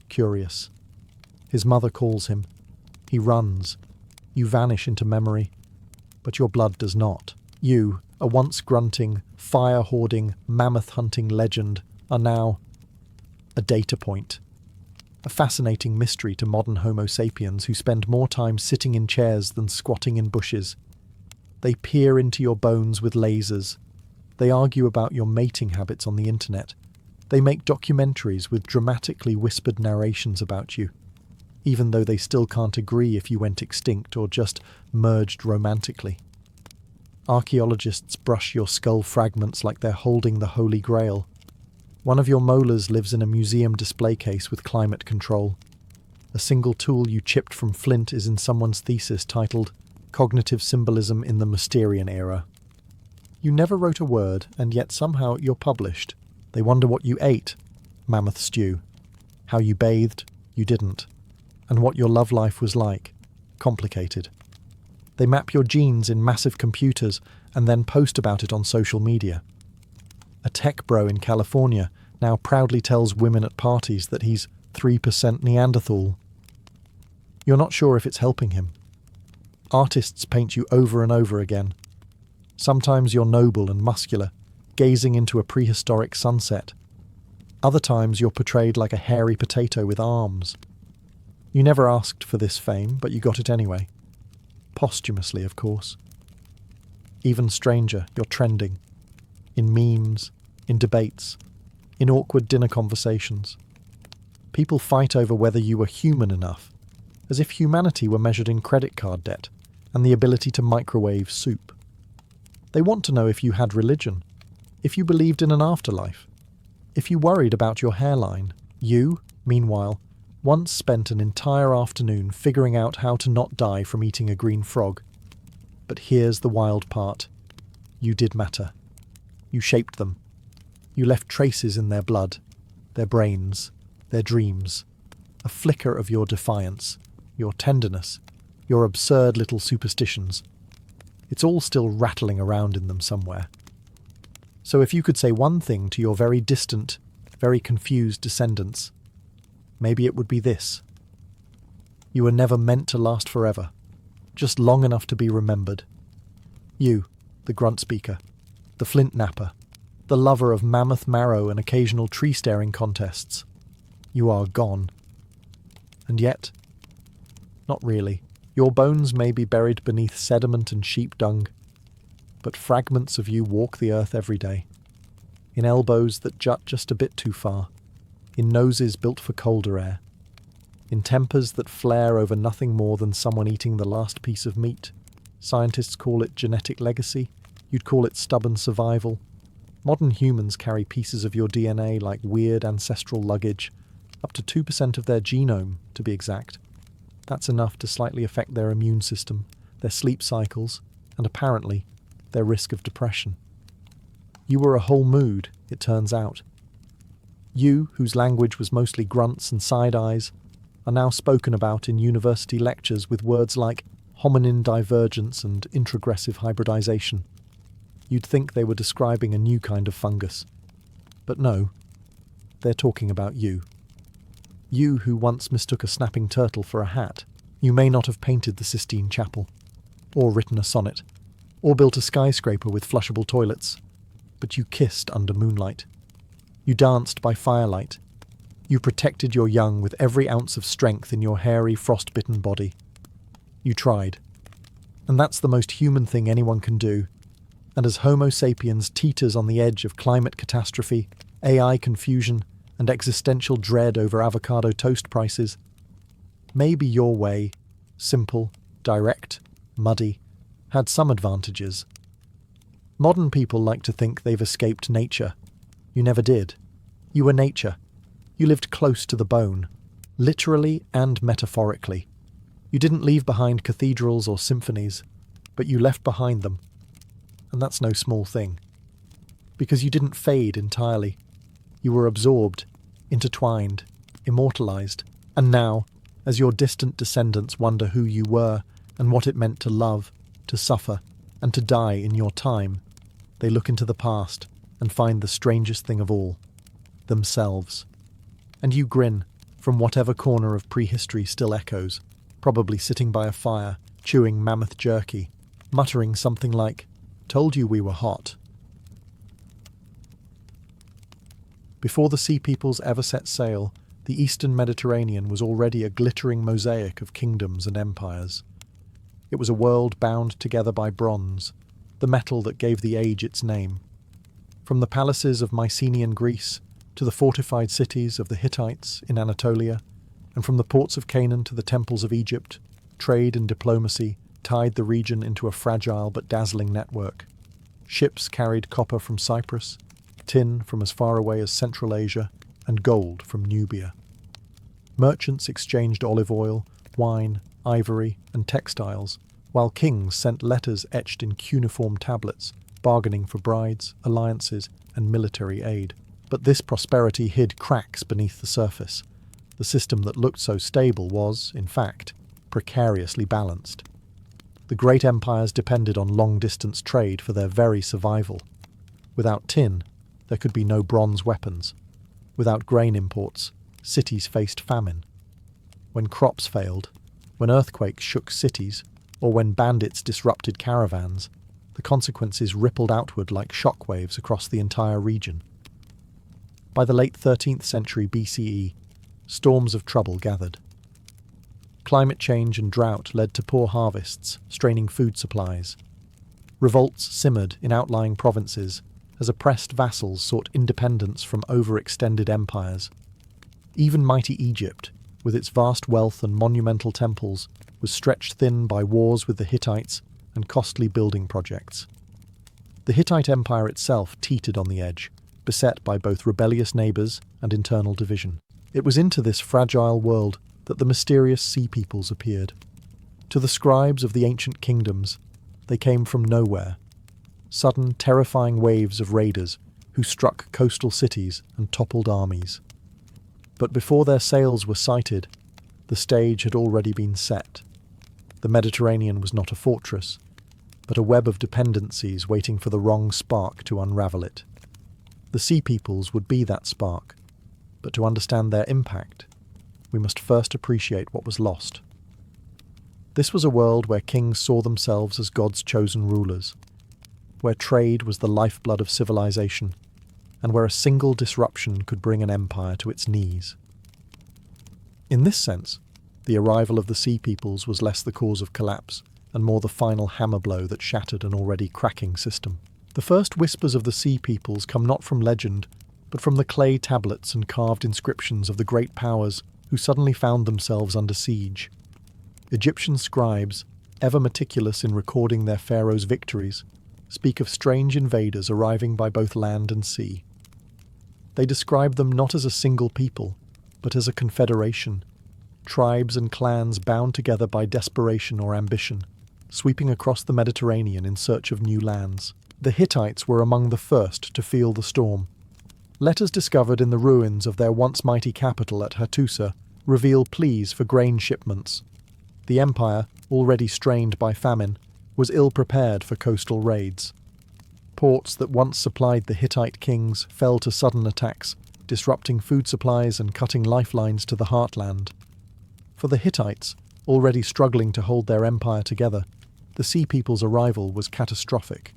Speaker 1: Curious. His mother calls him. He runs. You vanish into memory. But your blood does not. You, a once grunting, fire-hoarding, mammoth-hunting legend, are now a data point. A fascinating mystery to modern Homo sapiens who spend more time sitting in chairs than squatting in bushes. They peer into your bones with lasers. They argue about your mating habits on the internet. They make documentaries with dramatically whispered narrations about you, even though they still can't agree if you went extinct or just merged romantically. Archaeologists brush your skull fragments like they're holding the Holy Grail. One of your molars lives in a museum display case with climate control. A single tool you chipped from flint is in someone's thesis titled Cognitive Symbolism in the Mysterian Era. You never wrote a word, and yet somehow you're published. They wonder what you ate, mammoth stew. How you bathed, you didn't. And what your love life was like, complicated. They map your genes in massive computers and then post about it on social media. A tech bro in California now proudly tells women at parties that he's 3% Neanderthal. You're not sure if it's helping him. Artists paint you over and over again. Sometimes you're noble and muscular, gazing into a prehistoric sunset. Other times you're portrayed like a hairy potato with arms. You never asked for this fame, but you got it anyway. Posthumously, of course. Even stranger, you're trending. In memes, in debates, in awkward dinner conversations. People fight over whether you were human enough, as if humanity were measured in credit card debt and the ability to microwave soup. They want to know if you had religion, if you believed in an afterlife, if you worried about your hairline. You, meanwhile, Once spent an entire afternoon figuring out how to not die from eating a green frog. But here's the wild part. You did matter. You shaped them. You left traces in their blood, their brains, their dreams. A flicker of your defiance, your tenderness, your absurd little superstitions. It's all still rattling around in them somewhere. So if you could say one thing to your very distant, very confused descendants, maybe it would be this. You were never meant to last forever, just long enough to be remembered. You, the grunt speaker, the flint napper, the lover of mammoth marrow and occasional tree-staring contests. You are gone. And yet, not really. Your bones may be buried beneath sediment and sheep dung, but fragments of you walk the earth every day, in elbows that jut just a bit too far, in noses built for colder air, in tempers that flare over nothing more than someone eating the last piece of meat. Scientists call it genetic legacy. You'd call it stubborn survival. Modern humans carry pieces of your DNA like weird ancestral luggage, up to 2% of their genome, to be exact. That's enough to slightly affect their immune system, their sleep cycles, and apparently, their risk of depression. You were a whole mood, it turns out. You, whose language was mostly grunts and side-eyes, are now spoken about in university lectures with words like hominin divergence and introgressive hybridization. You'd think they were describing a new kind of fungus. But no, they're talking about you. You who once mistook a snapping turtle for a hat. You may not have painted the Sistine Chapel, or written a sonnet, or built a skyscraper with flushable toilets, but you kissed under moonlight. You danced by firelight. You protected your young with every ounce of strength in your hairy, frost-bitten body. You tried. And that's the most human thing anyone can do. And as Homo sapiens teeters on the edge of climate catastrophe, AI confusion, and existential dread over avocado toast prices, maybe your way, simple, direct, muddy, had some advantages. Modern people like to think they've escaped nature. You never did. You were nature. You lived close to the bone, literally and metaphorically. You didn't leave behind cathedrals or symphonies, but you left behind them. And that's no small thing. Because you didn't fade entirely. You were absorbed, intertwined, immortalized. And now, as your distant descendants wonder who you were and what it meant to love, to suffer, and to die in your time, they look into the past and find the strangest thing of all, themselves. And you grin from whatever corner of prehistory still echoes, probably sitting by a fire, chewing mammoth jerky, muttering something like, "Told you we were hot." Before the sea peoples ever set sail, the eastern Mediterranean was already a glittering mosaic of kingdoms and empires. It was a world bound together by bronze, the metal that gave the age its name. From the palaces of Mycenaean Greece to the fortified cities of the Hittites in Anatolia, and from the ports of Canaan to the temples of Egypt, trade and diplomacy tied the region into a fragile but dazzling network. Ships carried copper from Cyprus, tin from as far away as Central Asia, and gold from Nubia. Merchants exchanged olive oil, wine, ivory, and textiles, while kings sent letters etched in cuneiform tablets, bargaining for brides, alliances, and military aid. But this prosperity hid cracks beneath the surface. The system that looked so stable was, in fact, precariously balanced. The great empires depended on long-distance trade for their very survival. Without tin, there could be no bronze weapons. Without grain imports, cities faced famine. When crops failed, when earthquakes shook cities, or when bandits disrupted caravans, the consequences rippled outward like shockwaves across the entire region. By the late 13th century BCE, storms of trouble gathered. Climate change and drought led to poor harvests, straining food supplies. Revolts simmered in outlying provinces as oppressed vassals sought independence from overextended empires. Even mighty Egypt, with its vast wealth and monumental temples, was stretched thin by wars with the Hittites and costly building projects. The Hittite Empire itself teetered on the edge, beset by both rebellious neighbours and internal division. It was into this fragile world that the mysterious sea peoples appeared. To the scribes of the ancient kingdoms, they came from nowhere. Sudden, terrifying waves of raiders who struck coastal cities and toppled armies. But before their sails were sighted, the stage had already been set. The Mediterranean was not a fortress, but a web of dependencies waiting for the wrong spark to unravel it. The sea peoples would be that spark, but to understand their impact, we must first appreciate what was lost. This was a world where kings saw themselves as God's chosen rulers, where trade was the lifeblood of civilization, and where a single disruption could bring an empire to its knees. In this sense, the arrival of the sea peoples was less the cause of collapse and more the final hammer blow that shattered an already cracking system. The first whispers of the sea peoples come not from legend, but from the clay tablets and carved inscriptions of the great powers who suddenly found themselves under siege. Egyptian scribes, ever meticulous in recording their pharaohs' victories, speak of strange invaders arriving by both land and sea. They describe them not as a single people, but as a confederation, tribes and clans bound together by desperation or ambition, sweeping across the Mediterranean in search of new lands. The Hittites were among the first to feel the storm. Letters discovered in the ruins of their once mighty capital at Hattusa reveal pleas for grain shipments. The empire, already strained by famine, was ill-prepared for coastal raids. Ports that once supplied the Hittite kings fell to sudden attacks, disrupting food supplies and cutting lifelines to the heartland. For the Hittites, already struggling to hold their empire together, the Sea People's arrival was catastrophic.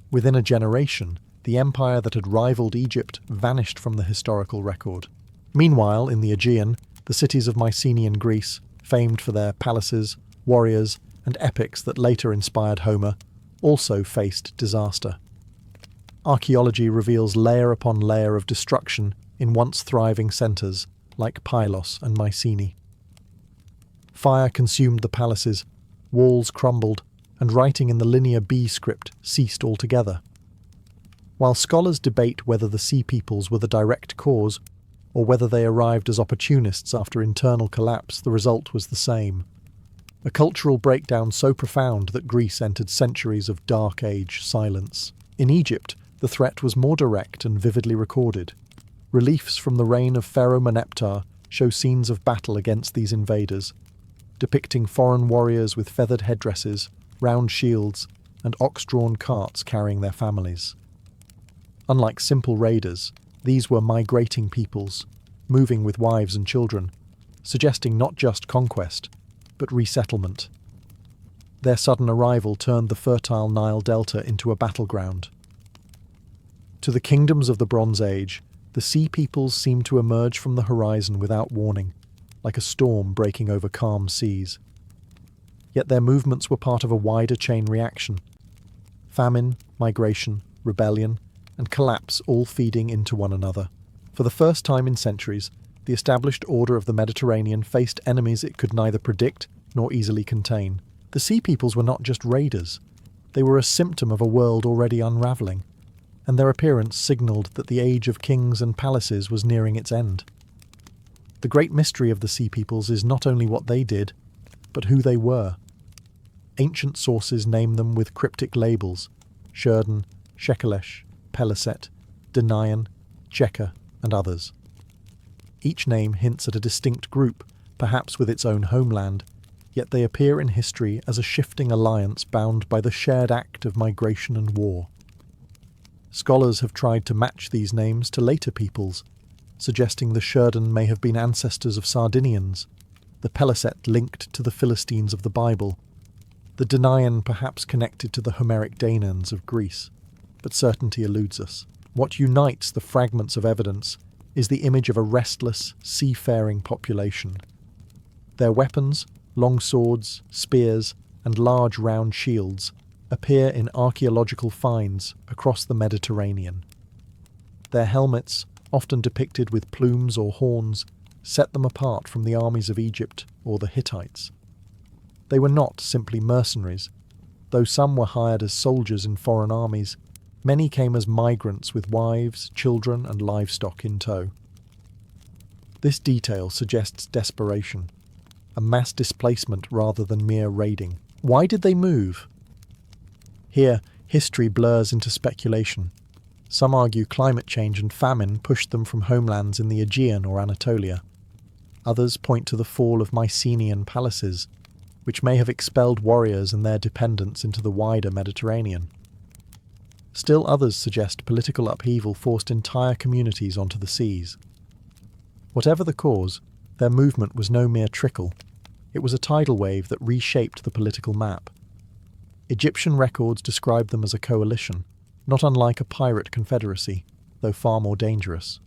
Speaker 1: Within a generation, the empire that had rivaled Egypt vanished from the historical record. Meanwhile, in the Aegean, the cities of Mycenaean Greece, famed for their palaces, warriors, and epics that later inspired Homer, also faced disaster. Archaeology reveals layer upon layer of destruction in once thriving centres like Pylos and Mycenae. Fire consumed the palaces, walls crumbled, and writing in the Linear B script ceased altogether. While scholars debate whether the Sea Peoples were the direct cause, or whether they arrived as opportunists after internal collapse, the result was the same. A cultural breakdown so profound that Greece entered centuries of Dark Age silence. In Egypt, the threat was more direct and vividly recorded. Reliefs from the reign of Pharaoh Meneptah show scenes of battle against these invaders, depicting foreign warriors with feathered headdresses, round shields, and ox-drawn carts carrying their families. Unlike simple raiders, these were migrating peoples, moving with wives and children, suggesting not just conquest, but resettlement. Their sudden arrival turned the fertile Nile Delta into a battleground. To the kingdoms of the Bronze Age, the Sea Peoples seemed to emerge from the horizon without warning, like a storm breaking over calm seas. Yet their movements were part of a wider chain reaction. Famine, migration, rebellion, and collapse all feeding into one another. For the first time in centuries, the established order of the Mediterranean faced enemies it could neither predict nor easily contain. The Sea Peoples were not just raiders. They were a symptom of a world already unravelling, and their appearance signalled that the age of kings and palaces was nearing its end. The great mystery of the Sea Peoples is not only what they did, but who they were. Ancient sources name them with cryptic labels: Shurden, Shekelesh, Peliset, Danayan, Jekka, and others. Each name hints at a distinct group, perhaps with its own homeland, yet they appear in history as a shifting alliance bound by the shared act of migration and war. Scholars have tried to match these names to later peoples, suggesting the Shurden may have been ancestors of Sardinians, the Peliset linked to the Philistines of the Bible, the Danayan perhaps connected to the Homeric Danaans of Greece, but certainty eludes us. What unites the fragments of evidence is the image of a restless, seafaring population. Their weapons, long swords, spears, and large round shields, appear in archaeological finds across the Mediterranean. Their helmets, often depicted with plumes or horns, set them apart from the armies of Egypt or the Hittites. They were not simply mercenaries. Though some were hired as soldiers in foreign armies, many came as migrants with wives, children, and livestock in tow. This detail suggests desperation, a mass displacement rather than mere raiding. Why did they move? Here, history blurs into speculation. Some argue climate change and famine pushed them from homelands in the Aegean or Anatolia. Others point to the fall of Mycenaean palaces, which may have expelled warriors and their dependents into the wider Mediterranean. Still others suggest political upheaval forced entire communities onto the seas. Whatever the cause, their movement was no mere trickle. It was a tidal wave that reshaped the political map. Egyptian records describe them as a coalition, not unlike a pirate confederacy, though far more dangerous.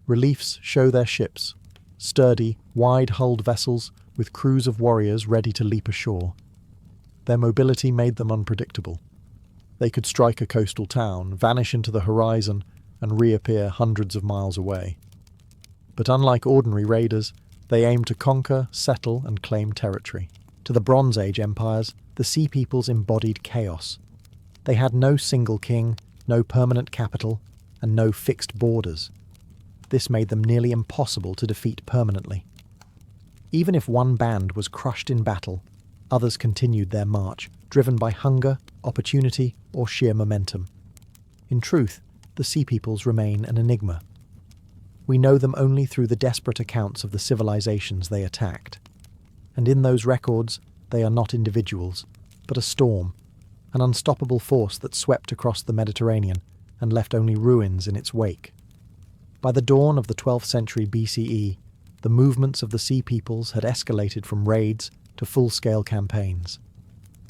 Speaker 1: Reliefs show their ships, sturdy, wide-hulled vessels with crews of warriors ready to leap ashore. Their mobility made them unpredictable. They could strike a coastal town, vanish into the horizon, and reappear hundreds of miles away. But unlike ordinary raiders, they aimed to conquer, settle, and claim territory. To the Bronze Age empires, the Sea Peoples embodied chaos. They had no single king, no permanent capital, and no fixed borders. This made them nearly impossible to defeat permanently. Even if one band was crushed in battle, others continued their march, driven by hunger, opportunity, or sheer momentum. In truth, the Sea Peoples remain an enigma. We know them only through the desperate accounts of the civilizations they attacked. And in those records, they are not individuals, but a storm, an unstoppable force that swept across the Mediterranean and left only ruins in its wake. By the dawn of the 12th century BCE, the movements of the Sea Peoples had escalated from raids to full-scale campaigns.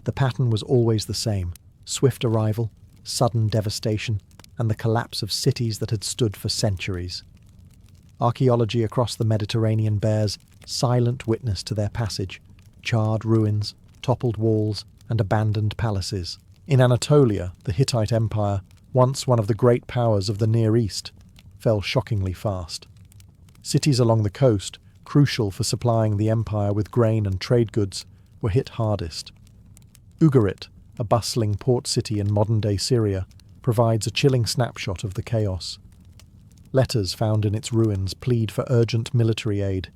Speaker 1: The pattern was always the same: swift arrival, sudden devastation, and the collapse of cities that had stood for centuries. Archaeology across the Mediterranean bears silent witness to their passage: charred ruins, toppled walls, and abandoned palaces. In Anatolia, the Hittite Empire, once one of the great powers of the Near East, fell shockingly fast. Cities along the coast, crucial for supplying the empire with grain and trade goods, were hit hardest. Ugarit, a bustling port city in modern-day Syria, provides a chilling snapshot of the chaos. Letters found in its ruins plead for urgent military aid.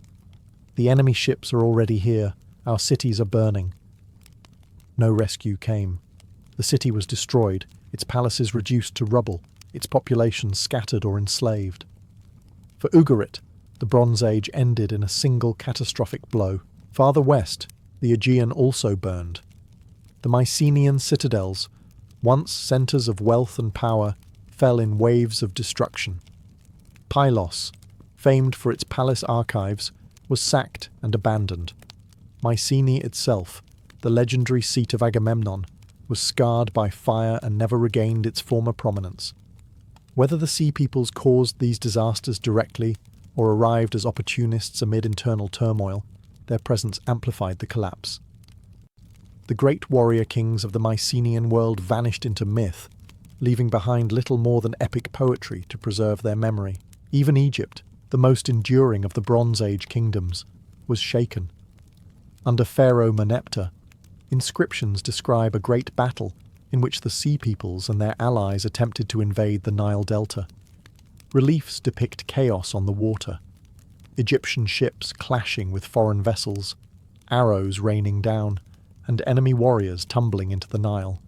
Speaker 1: The enemy ships are already here, our cities are burning. No rescue came. The city was destroyed, its palaces reduced to rubble, its population scattered or enslaved. For Ugarit, the Bronze Age ended in a single catastrophic blow. Farther west, the Aegean also burned. The Mycenaean citadels, once centres of wealth and power, fell in waves of destruction. Pylos, famed for its palace archives, was sacked and abandoned. Mycenae itself, the legendary seat of Agamemnon, was scarred by fire and never regained its former prominence. Whether the Sea Peoples caused these disasters directly or arrived as opportunists amid internal turmoil, their presence amplified the collapse. The great warrior kings of the Mycenaean world vanished into myth, leaving behind little more than epic poetry to preserve their memory. Even Egypt, the most enduring of the Bronze Age kingdoms, was shaken. Under Pharaoh Meneptah, inscriptions describe a great battle in which the Sea Peoples and their allies attempted to invade the Nile Delta. Reliefs depict chaos on the water: Egyptian ships clashing with foreign vessels, arrows raining down, and enemy warriors tumbling into the Nile.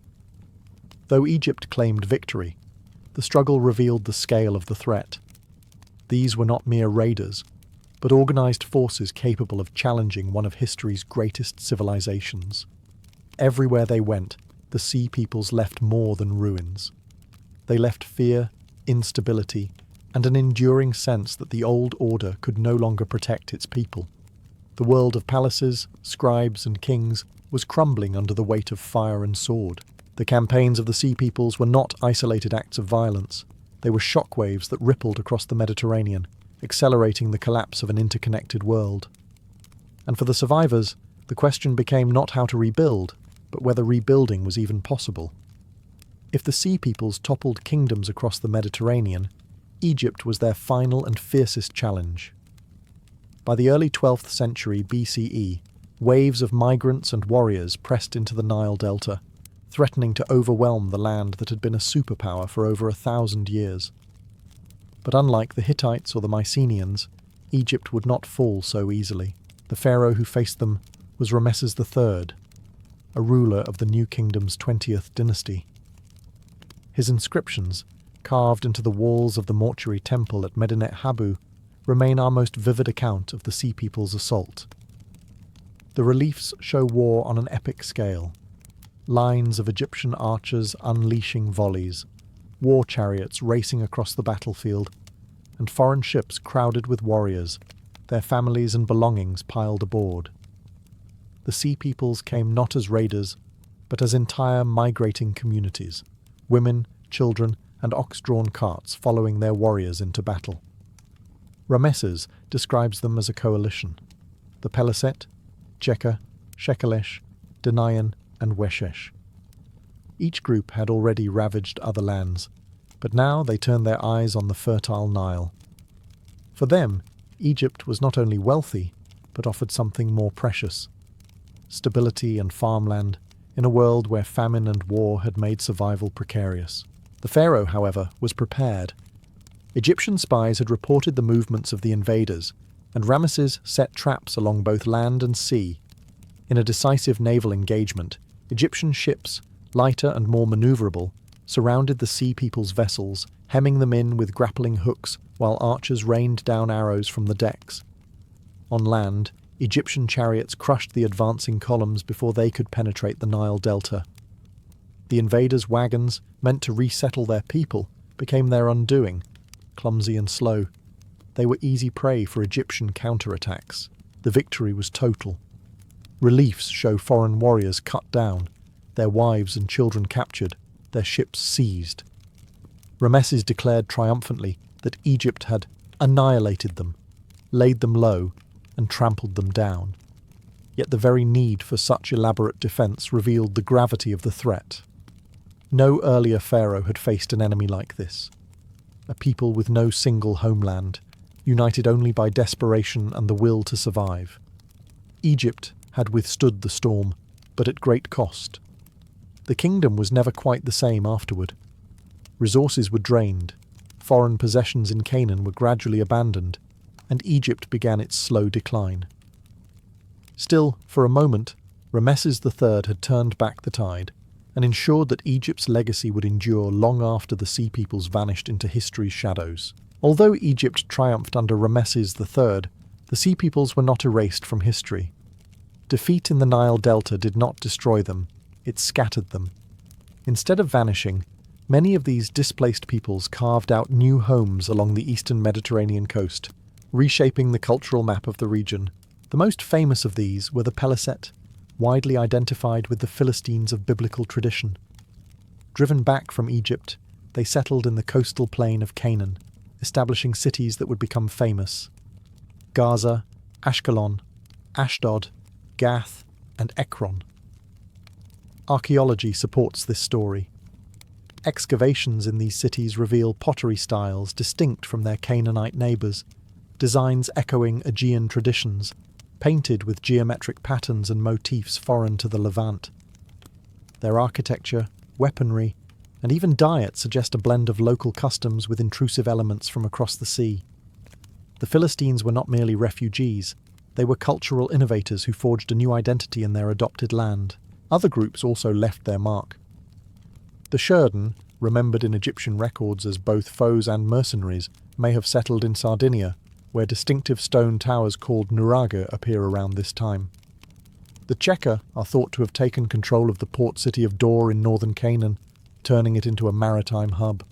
Speaker 1: Though Egypt claimed victory, the struggle revealed the scale of the threat. These were not mere raiders, but organized forces capable of challenging one of history's greatest civilizations. Everywhere they went, the Sea Peoples left more than ruins. They left fear, instability, and an enduring sense that the old order could no longer protect its people. The world of palaces, scribes, and kings was crumbling under the weight of fire and sword. The campaigns of the Sea Peoples were not isolated acts of violence. They were shockwaves that rippled across the Mediterranean, accelerating the collapse of an interconnected world. And for the survivors, the question became not how to rebuild, but whether rebuilding was even possible. If the Sea Peoples toppled kingdoms across the Mediterranean, Egypt was their final and fiercest challenge. By the early 12th century BCE, waves of migrants and warriors pressed into the Nile Delta, threatening to overwhelm the land that had been a superpower for over 1,000 years. But unlike the Hittites or the Mycenaeans, Egypt would not fall so easily. The pharaoh who faced them was Ramesses III, a ruler of the New Kingdom's 20th dynasty. His inscriptions, carved into the walls of the mortuary temple at Medinet Habu, remain our most vivid account of the Sea People's assault. The reliefs show war on an epic scale. Lines of Egyptian archers unleashing volleys, war chariots racing across the battlefield, and foreign ships crowded with warriors, their families and belongings piled aboard. The Sea Peoples came not as raiders, but as entire migrating communities, women, children, and ox-drawn carts following their warriors into battle. Ramesses describes them as a coalition: the Peliset, Cheka, Shekelesh, Denayan, and Weshesh. Each group had already ravaged other lands, but now they turned their eyes on the fertile Nile. For them, Egypt was not only wealthy, but offered something more precious: stability and farmland in a world where famine and war had made survival precarious. The pharaoh, however, was prepared. Egyptian spies had reported the movements of the invaders, and Ramesses set traps along both land and sea. In a decisive naval engagement, Egyptian ships, lighter and more maneuverable, surrounded the Sea People's vessels, hemming them in with grappling hooks while archers rained down arrows from the decks. On land, Egyptian chariots crushed the advancing columns before they could penetrate the Nile Delta. The invaders' wagons, meant to resettle their people, became their undoing, clumsy and slow. They were easy prey for Egyptian counterattacks. The victory was total. Reliefs show foreign warriors cut down, their wives and children captured, their ships seized. Ramesses declared triumphantly that Egypt had annihilated them, laid them low, and trampled them down. Yet the very need for such elaborate defence revealed the gravity of the threat. No earlier pharaoh had faced an enemy like this. A people with no single homeland, united only by desperation and the will to survive. Egypt had withstood the storm, but at great cost. The kingdom was never quite the same afterward. Resources were drained, foreign possessions in Canaan were gradually abandoned, and Egypt began its slow decline. Still, for a moment, Ramesses III had turned back the tide and ensured that Egypt's legacy would endure long after the Sea Peoples vanished into history's shadows. Although Egypt triumphed under Ramesses III, the Sea Peoples were not erased from history. Defeat in the Nile Delta did not destroy them, it scattered them. Instead of vanishing, many of these displaced peoples carved out new homes along the eastern Mediterranean coast, reshaping the cultural map of the region. The most famous of these were the Peliset, widely identified with the Philistines of biblical tradition. Driven back from Egypt, they settled in the coastal plain of Canaan, establishing cities that would become famous: Gaza, Ashkelon, Ashdod, Gath, and Ekron. Archaeology supports this story. Excavations in these cities reveal pottery styles distinct from their Canaanite neighbours, designs echoing Aegean traditions, painted with geometric patterns and motifs foreign to the Levant. Their architecture, weaponry, and even diet suggest a blend of local customs with intrusive elements from across the sea. The Philistines were not merely refugees, they were cultural innovators who forged a new identity in their adopted land. Other groups also left their mark. The Shurden, remembered in Egyptian records as both foes and mercenaries, may have settled in Sardinia, where distinctive stone towers called nuraga appear around this time. The Cheka are thought to have taken control of the port city of Dor in northern Canaan, turning it into a maritime hub.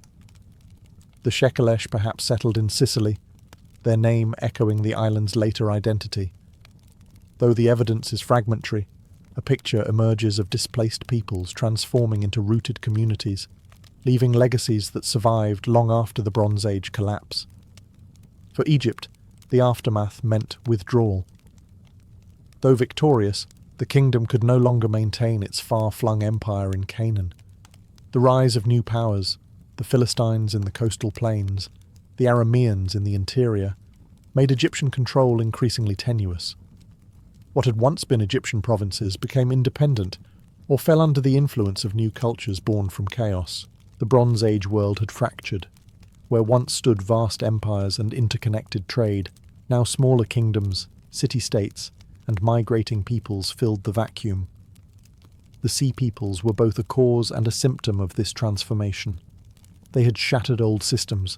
Speaker 1: The Shekelesh perhaps settled in Sicily, their name echoing the island's later identity. Though the evidence is fragmentary, a picture emerges of displaced peoples transforming into rooted communities, leaving legacies that survived long after the Bronze Age collapse. For Egypt, the aftermath meant withdrawal. Though victorious, the kingdom could no longer maintain its far-flung empire in Canaan. The rise of new powers, the Philistines in the coastal plains, the Arameans in the interior, made Egyptian control increasingly tenuous. What had once been Egyptian provinces became independent, or fell under the influence of new cultures born from chaos. The Bronze Age world had fractured. Where once stood vast empires and interconnected trade, Now smaller kingdoms, city-states, and migrating peoples filled the vacuum. The sea peoples were both a cause and a symptom of this transformation. They had shattered old systems,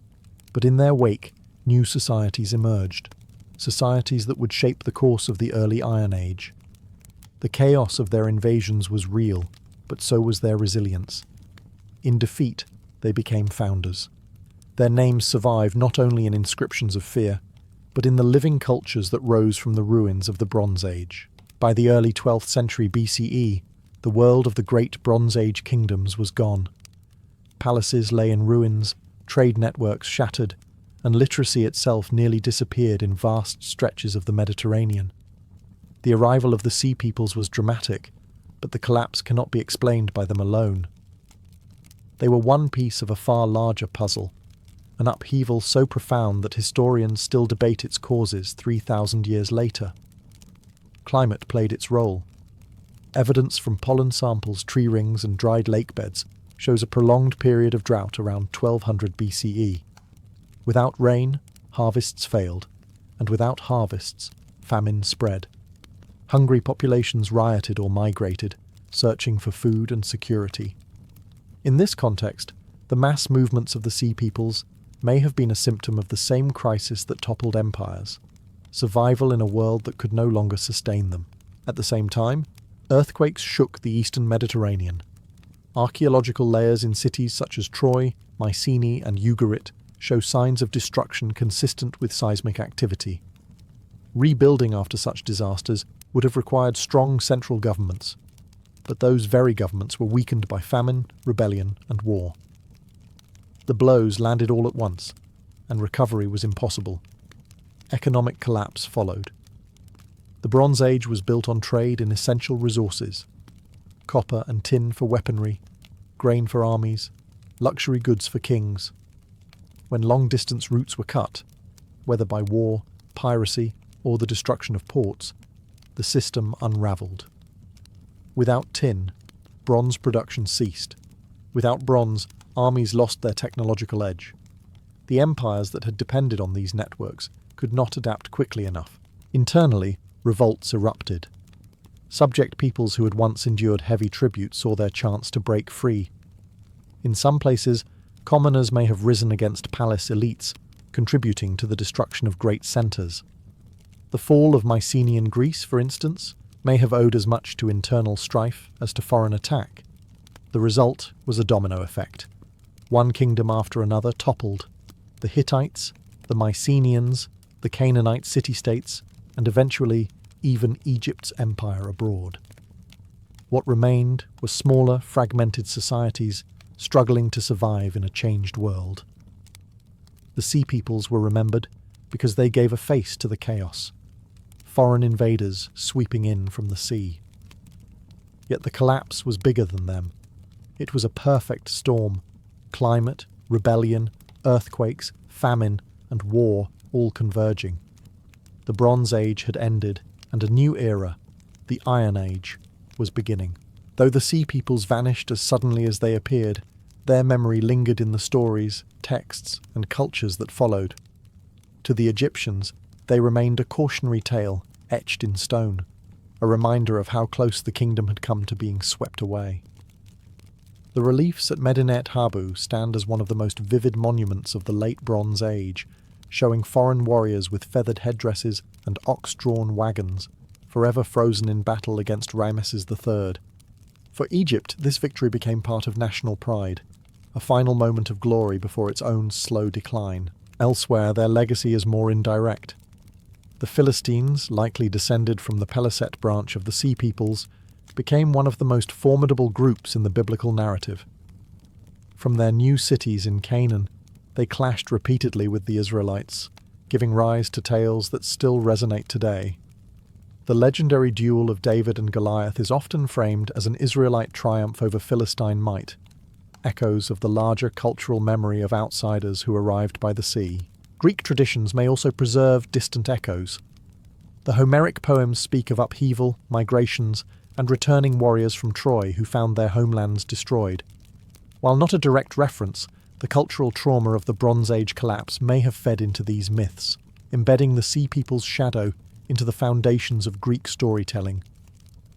Speaker 1: but in their wake, new societies emerged, societies that would shape the course of the early Iron Age. The chaos of their invasions was real, but so was their resilience. In defeat, they became founders. Their names survive not only in inscriptions of fear, but in the living cultures that rose from the ruins of the Bronze Age. By the early 12th century BCE, the world of the great Bronze Age kingdoms was gone. Palaces lay in ruins, trade networks shattered, and literacy itself nearly disappeared in vast stretches of the Mediterranean. The arrival of the sea peoples was dramatic, but the collapse cannot be explained by them alone. They were one piece of a far larger puzzle, an upheaval so profound that historians still debate its causes 3,000 years later. Climate played its role. Evidence from pollen samples, tree rings, and dried lake beds shows a prolonged period of drought around 1200 BCE. Without rain, harvests failed, and without harvests, famine spread. Hungry populations rioted or migrated, searching for food and security. In this context, the mass movements of the sea peoples may have been a symptom of the same crisis that toppled empires, survival in a world that could no longer sustain them. At the same time, earthquakes shook the eastern Mediterranean. Archaeological layers in cities such as Troy, Mycenae, and Ugarit show signs of destruction consistent with seismic activity. Rebuilding after such disasters would have required strong central governments, but those very governments were weakened by famine, rebellion, and war. The blows landed all at once, and recovery was impossible. Economic collapse followed. The Bronze Age was built on trade in essential resources: copper and tin for weaponry, grain for armies, luxury goods for kings. When long-distance routes were cut, whether by war, piracy, or the destruction of ports, the system unravelled. Without tin, bronze production ceased. Without bronze, armies lost their technological edge. The empires that had depended on these networks could not adapt quickly enough. Internally, revolts erupted. Subject peoples who had once endured heavy tribute saw their chance to break free. In some places, commoners may have risen against palace elites, contributing to the destruction of great centres. The fall of Mycenaean Greece, for instance, may have owed as much to internal strife as to foreign attack. The result was a domino effect. One kingdom after another toppled: the Hittites, the Mycenaeans, the Canaanite city-states, and eventually even Egypt's empire abroad. What remained were smaller, fragmented societies struggling to survive in a changed world. The sea peoples were remembered because they gave a face to the chaos: foreign invaders sweeping in from the sea. Yet the collapse was bigger than them. It was a perfect storm: climate, rebellion, earthquakes, famine, and war all converging. The Bronze Age had ended, and a new era, the Iron Age, was beginning. Though the sea peoples vanished as suddenly as they appeared, their memory lingered in the stories, texts, and cultures that followed. To the Egyptians, they remained a cautionary tale etched in stone, a reminder of how close the kingdom had come to being swept away. The reliefs at Medinet Habu stand as one of the most vivid monuments of the late Bronze Age, showing foreign warriors with feathered headdresses and ox-drawn wagons, forever frozen in battle against Ramesses III. For Egypt, this victory became part of national pride, a final moment of glory before its own slow decline. Elsewhere, their legacy is more indirect. The Philistines, likely descended from the Peliset branch of the Sea Peoples, became one of the most formidable groups in the biblical narrative. From their new cities in Canaan, they clashed repeatedly with the Israelites, giving rise to tales that still resonate today. The legendary duel of David and Goliath is often framed as an Israelite triumph over Philistine might, echoes of the larger cultural memory of outsiders who arrived by the sea. Greek traditions may also preserve distant echoes. The Homeric poems speak of upheaval, migrations, and returning warriors from Troy who found their homelands destroyed. While not a direct reference, the cultural trauma of the Bronze Age collapse may have fed into these myths. embedding the sea people's shadow into the foundations of Greek storytelling.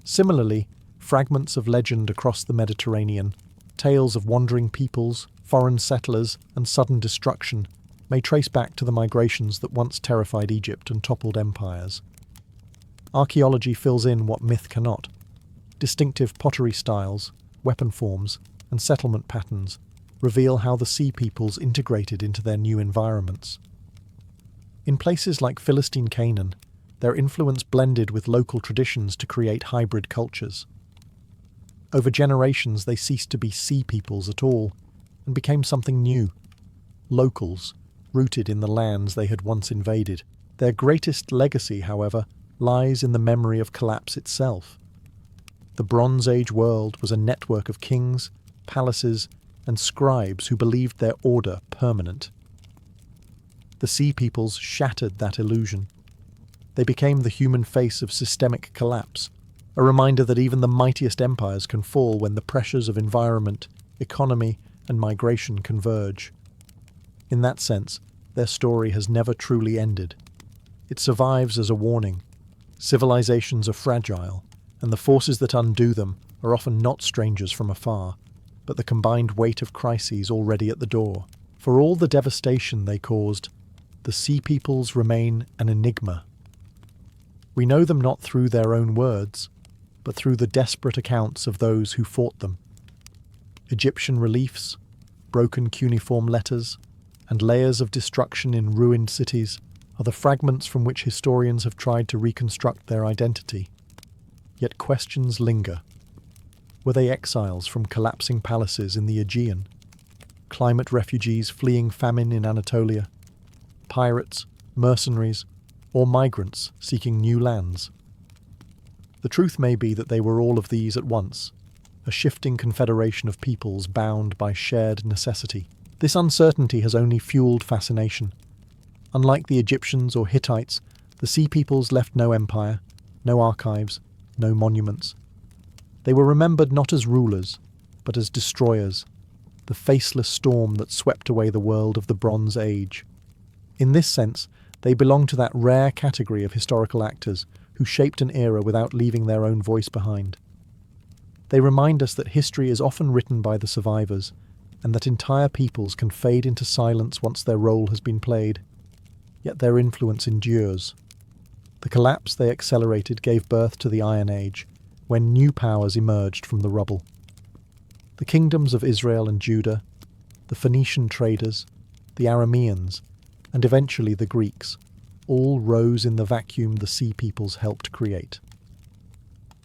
Speaker 1: Similarly, fragments of legend across the Mediterranean, tales of wandering peoples, foreign settlers, and sudden destruction may trace back to the migrations that once terrified Egypt and toppled empires. Archaeology fills in what myth cannot. Distinctive pottery styles, weapon forms, and settlement patterns reveal how the sea peoples integrated into their new environments. In places like Philistine Canaan, their influence blended with local traditions to create hybrid cultures. Over generations, they ceased to be sea peoples at all and became something new, locals, rooted in the lands they had once invaded. Their greatest legacy, however, lies in the memory of collapse itself. The Bronze Age world was a network of kings, palaces, and scribes who believed their order permanent. The sea peoples shattered that illusion. They became the human face of systemic collapse, a reminder that even the mightiest empires can fall when the pressures of environment, economy, and migration converge. In that sense, their story has never truly ended. It survives as a warning. Civilizations are fragile, and the forces that undo them are often not strangers from afar, but the combined weight of crises already at the door. For all the devastation they caused, the sea peoples remain an enigma. We know them not through their own words, but through the desperate accounts of those who fought them. Egyptian reliefs, broken cuneiform letters, and layers of destruction in ruined cities are the fragments from which historians have tried to reconstruct their identity. Yet questions linger. Were they exiles from collapsing palaces in the Aegean? Climate refugees fleeing famine in Anatolia? Pirates, mercenaries, or migrants seeking new lands? The truth may be that they were all of these at once, a shifting confederation of peoples bound by shared necessity. This uncertainty has only fueled fascination. Unlike the Egyptians or Hittites, the sea peoples left no empire, no archives, no monuments. They were remembered not as rulers, but as destroyers, the faceless storm that swept away the world of the Bronze Age. In this sense, they belong to that rare category of historical actors who shaped an era without leaving their own voice behind. They remind us that history is often written by the survivors, and that entire peoples can fade into silence once their role has been played. Yet their influence endures. The collapse they accelerated gave birth to the Iron Age, when new powers emerged from the rubble. The kingdoms of Israel and Judah, the Phoenician traders, the Arameans, and eventually the Greeks, all rose in the vacuum the sea peoples helped create.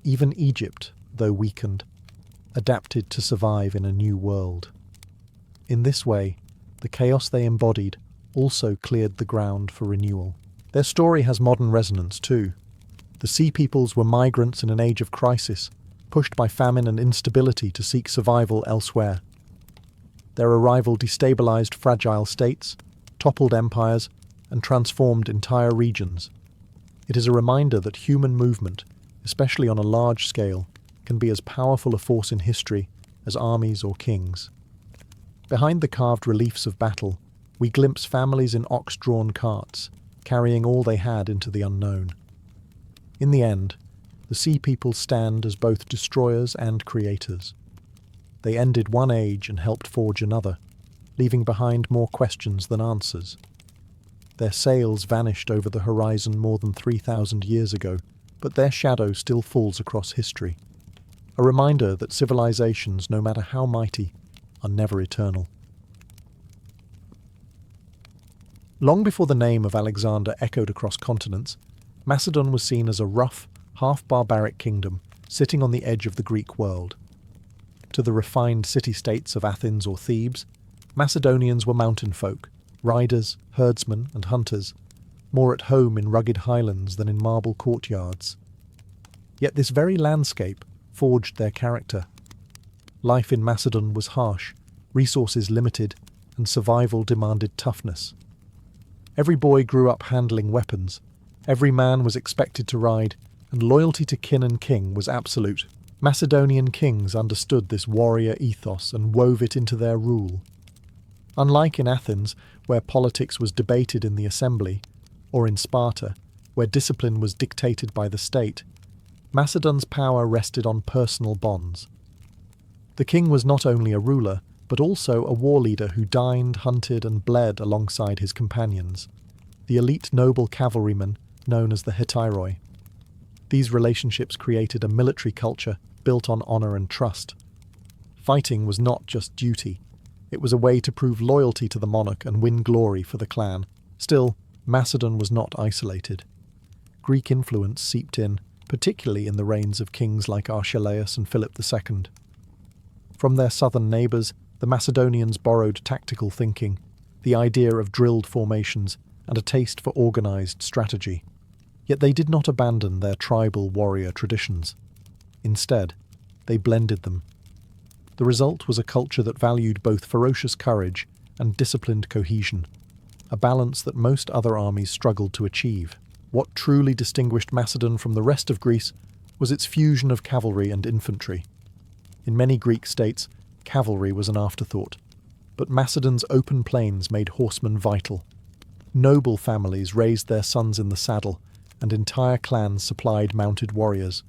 Speaker 1: Even Egypt, though weakened, adapted to survive in a new world. In this way, the chaos they embodied also cleared the ground for renewal. Their story has modern resonance too. The sea peoples were migrants in an age of crisis, pushed by famine and instability to seek survival elsewhere. Their arrival destabilized fragile states, toppled empires, and transformed entire regions. It is a reminder that human movement, especially on a large scale, can be as powerful a force in history as armies or kings. Behind the carved reliefs of battle, we glimpse families in ox-drawn carts, carrying all they had into the unknown. In the end, the sea peoples stand as both destroyers and creators. They ended one age and helped forge another, leaving behind more questions than answers. Their sails vanished over the horizon more than 3,000 years ago, but their shadow still falls across history. A reminder that civilizations, no matter how mighty, are never eternal. Long before the name of Alexander echoed across continents, Macedon was seen as a rough, half-barbaric kingdom sitting on the edge of the Greek world. To the refined city-states of Athens or Thebes, Macedonians were mountain folk, riders, herdsmen, and hunters, more at home in rugged highlands than in marble courtyards. Yet this very landscape forged their character. Life in Macedon was harsh, resources limited, and survival demanded toughness. Every boy grew up handling weapons, every man was expected to ride, and loyalty to kin and king was absolute. Macedonian kings understood this warrior ethos and wove it into their rule. Unlike in Athens, where politics was debated in the assembly, or in Sparta, where discipline was dictated by the state, Macedon's power rested on personal bonds. The king was not only a ruler, but also a war leader who dined, hunted, and bled alongside his companions, the elite noble cavalrymen known as the hetairoi. These relationships created a military culture built on honor and trust. Fighting was not just duty. It was a way to prove loyalty to the monarch and win glory for the clan. Still, Macedon was not isolated. Greek influence seeped in, particularly in the reigns of kings like Archelaus and Philip II. From their southern neighbours, the Macedonians borrowed tactical thinking, the idea of drilled formations, and a taste for organised strategy. Yet they did not abandon their tribal warrior traditions. Instead, they blended them. The result was a culture that valued both ferocious courage and disciplined cohesion, a balance that most other armies struggled to achieve. What truly distinguished Macedon from the rest of Greece was its fusion of cavalry and infantry. In many Greek states, cavalry was an afterthought, but Macedon's open plains made horsemen vital. Noble families raised their sons in the saddle, and entire clans supplied mounted warriors.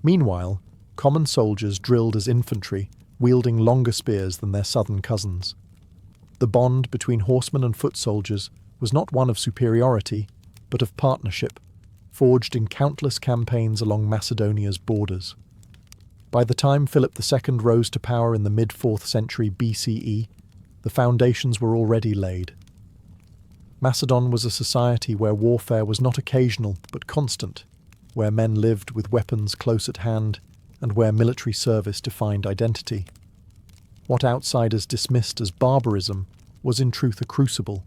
Speaker 1: Meanwhile, common soldiers drilled as infantry, wielding longer spears than their southern cousins. The bond between horsemen and foot soldiers was not one of superiority, but of partnership, forged in countless campaigns along Macedonia's borders. By the time Philip II rose to power in the mid-4th century BCE, the foundations were already laid. Macedon was a society where warfare was not occasional but constant, where men lived with weapons close at hand, and where military service defined identity. What outsiders dismissed as barbarism was in truth a crucible,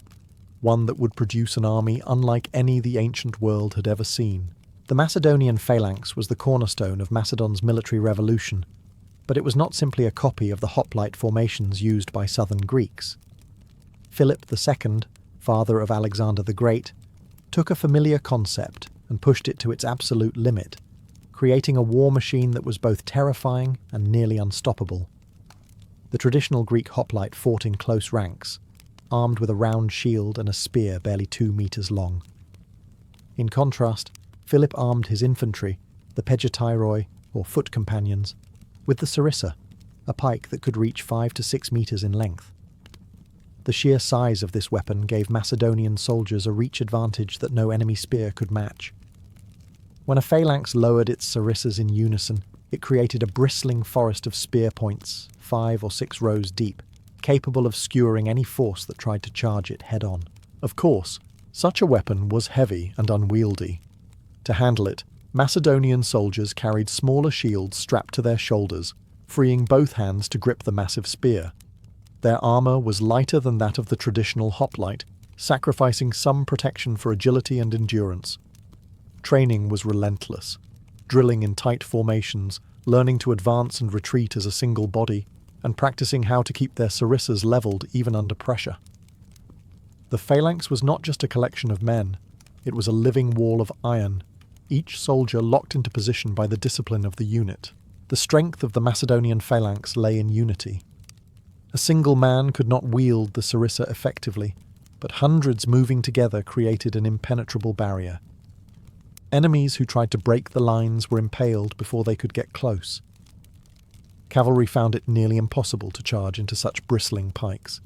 Speaker 1: one that would produce an army unlike any the ancient world had ever seen. The Macedonian phalanx was the cornerstone of Macedon's military revolution, but it was not simply a copy of the hoplite formations used by southern Greeks. Philip II, father of Alexander the Great, took a familiar concept and pushed it to its absolute limit, creating a war machine that was both terrifying and nearly unstoppable. The traditional Greek hoplite fought in close ranks, armed with a round shield and a spear barely 2 meters long. In contrast, Philip armed his infantry, the pegetairoi, or foot companions, with the sarissa, a pike that could reach 5 to 6 meters in length. The sheer size of this weapon gave Macedonian soldiers a reach advantage that no enemy spear could match. When a phalanx lowered its sarissas in unison, it created a bristling forest of spear points, 5 or 6 rows deep, capable of skewering any force that tried to charge it head-on. Of course, such a weapon was heavy and unwieldy. To handle it, Macedonian soldiers carried smaller shields strapped to their shoulders, freeing both hands to grip the massive spear. Their armour was lighter than that of the traditional hoplite, sacrificing some protection for agility and endurance. Training was relentless, drilling in tight formations, learning to advance and retreat as a single body, and practicing how to keep their sarissas levelled even under pressure. The phalanx was not just a collection of men, it was a living wall of iron, each soldier locked into position by the discipline of the unit. The strength of the Macedonian phalanx lay in unity. A single man could not wield the sarissa effectively, but hundreds moving together created an impenetrable barrier. Enemies who tried to break the lines were impaled before they could get close. Cavalry found it nearly impossible to charge into such bristling pikes.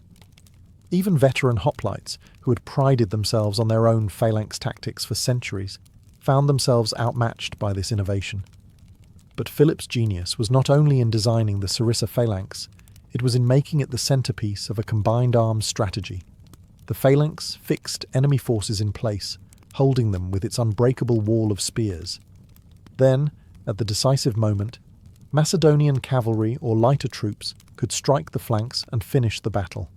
Speaker 1: Even veteran hoplites, who had prided themselves on their own phalanx tactics for centuries, found themselves outmatched by this innovation. But Philip's genius was not only in designing the sarissa phalanx, it was in making it the centerpiece of a combined arms strategy. The phalanx fixed enemy forces in place, holding them with its unbreakable wall of spears. Then, at the decisive moment, Macedonian cavalry or lighter troops could strike the flanks and finish the battle.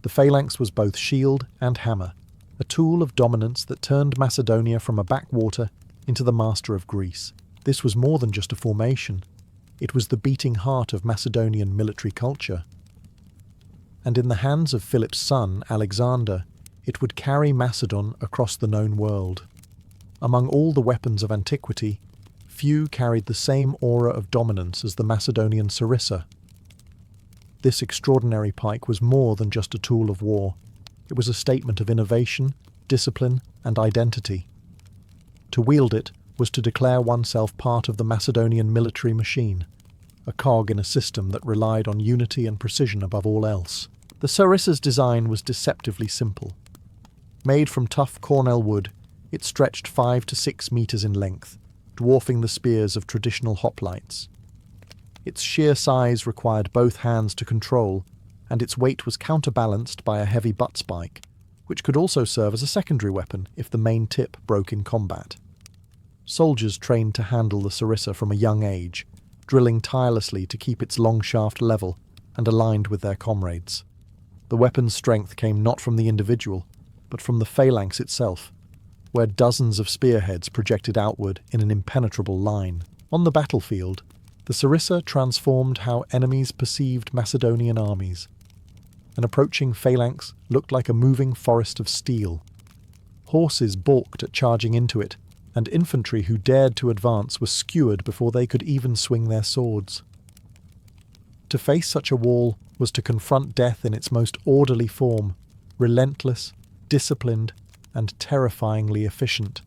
Speaker 1: The phalanx was both shield and hammer, a tool of dominance that turned Macedonia from a backwater into the master of Greece. This was more than just a formation. It was the beating heart of Macedonian military culture. And in the hands of Philip's son, Alexander, it would carry Macedon across the known world. Among all the weapons of antiquity, few carried the same aura of dominance as the Macedonian sarissa. This extraordinary pike was more than just a tool of war. It was a statement of innovation, discipline, and identity. To wield it was to declare oneself part of the Macedonian military machine, a cog in a system that relied on unity and precision above all else. The sarissa's design was deceptively simple. Made from tough cornel wood, it stretched 5 to 6 meters in length, dwarfing the spears of traditional hoplites. Its sheer size required both hands to control, and its weight was counterbalanced by a heavy butt spike, which could also serve as a secondary weapon if the main tip broke in combat. Soldiers trained to handle the sarissa from a young age, drilling tirelessly to keep its long shaft level and aligned with their comrades. The weapon's strength came not from the individual, but from the phalanx itself, where dozens of spearheads projected outward in an impenetrable line. On the battlefield, the sarissa transformed how enemies perceived Macedonian armies. An approaching phalanx looked like a moving forest of steel. Horses balked at charging into it, and infantry who dared to advance were skewered before they could even swing their swords. To face such a wall was to confront death in its most orderly form, relentless, disciplined, and terrifyingly efficient.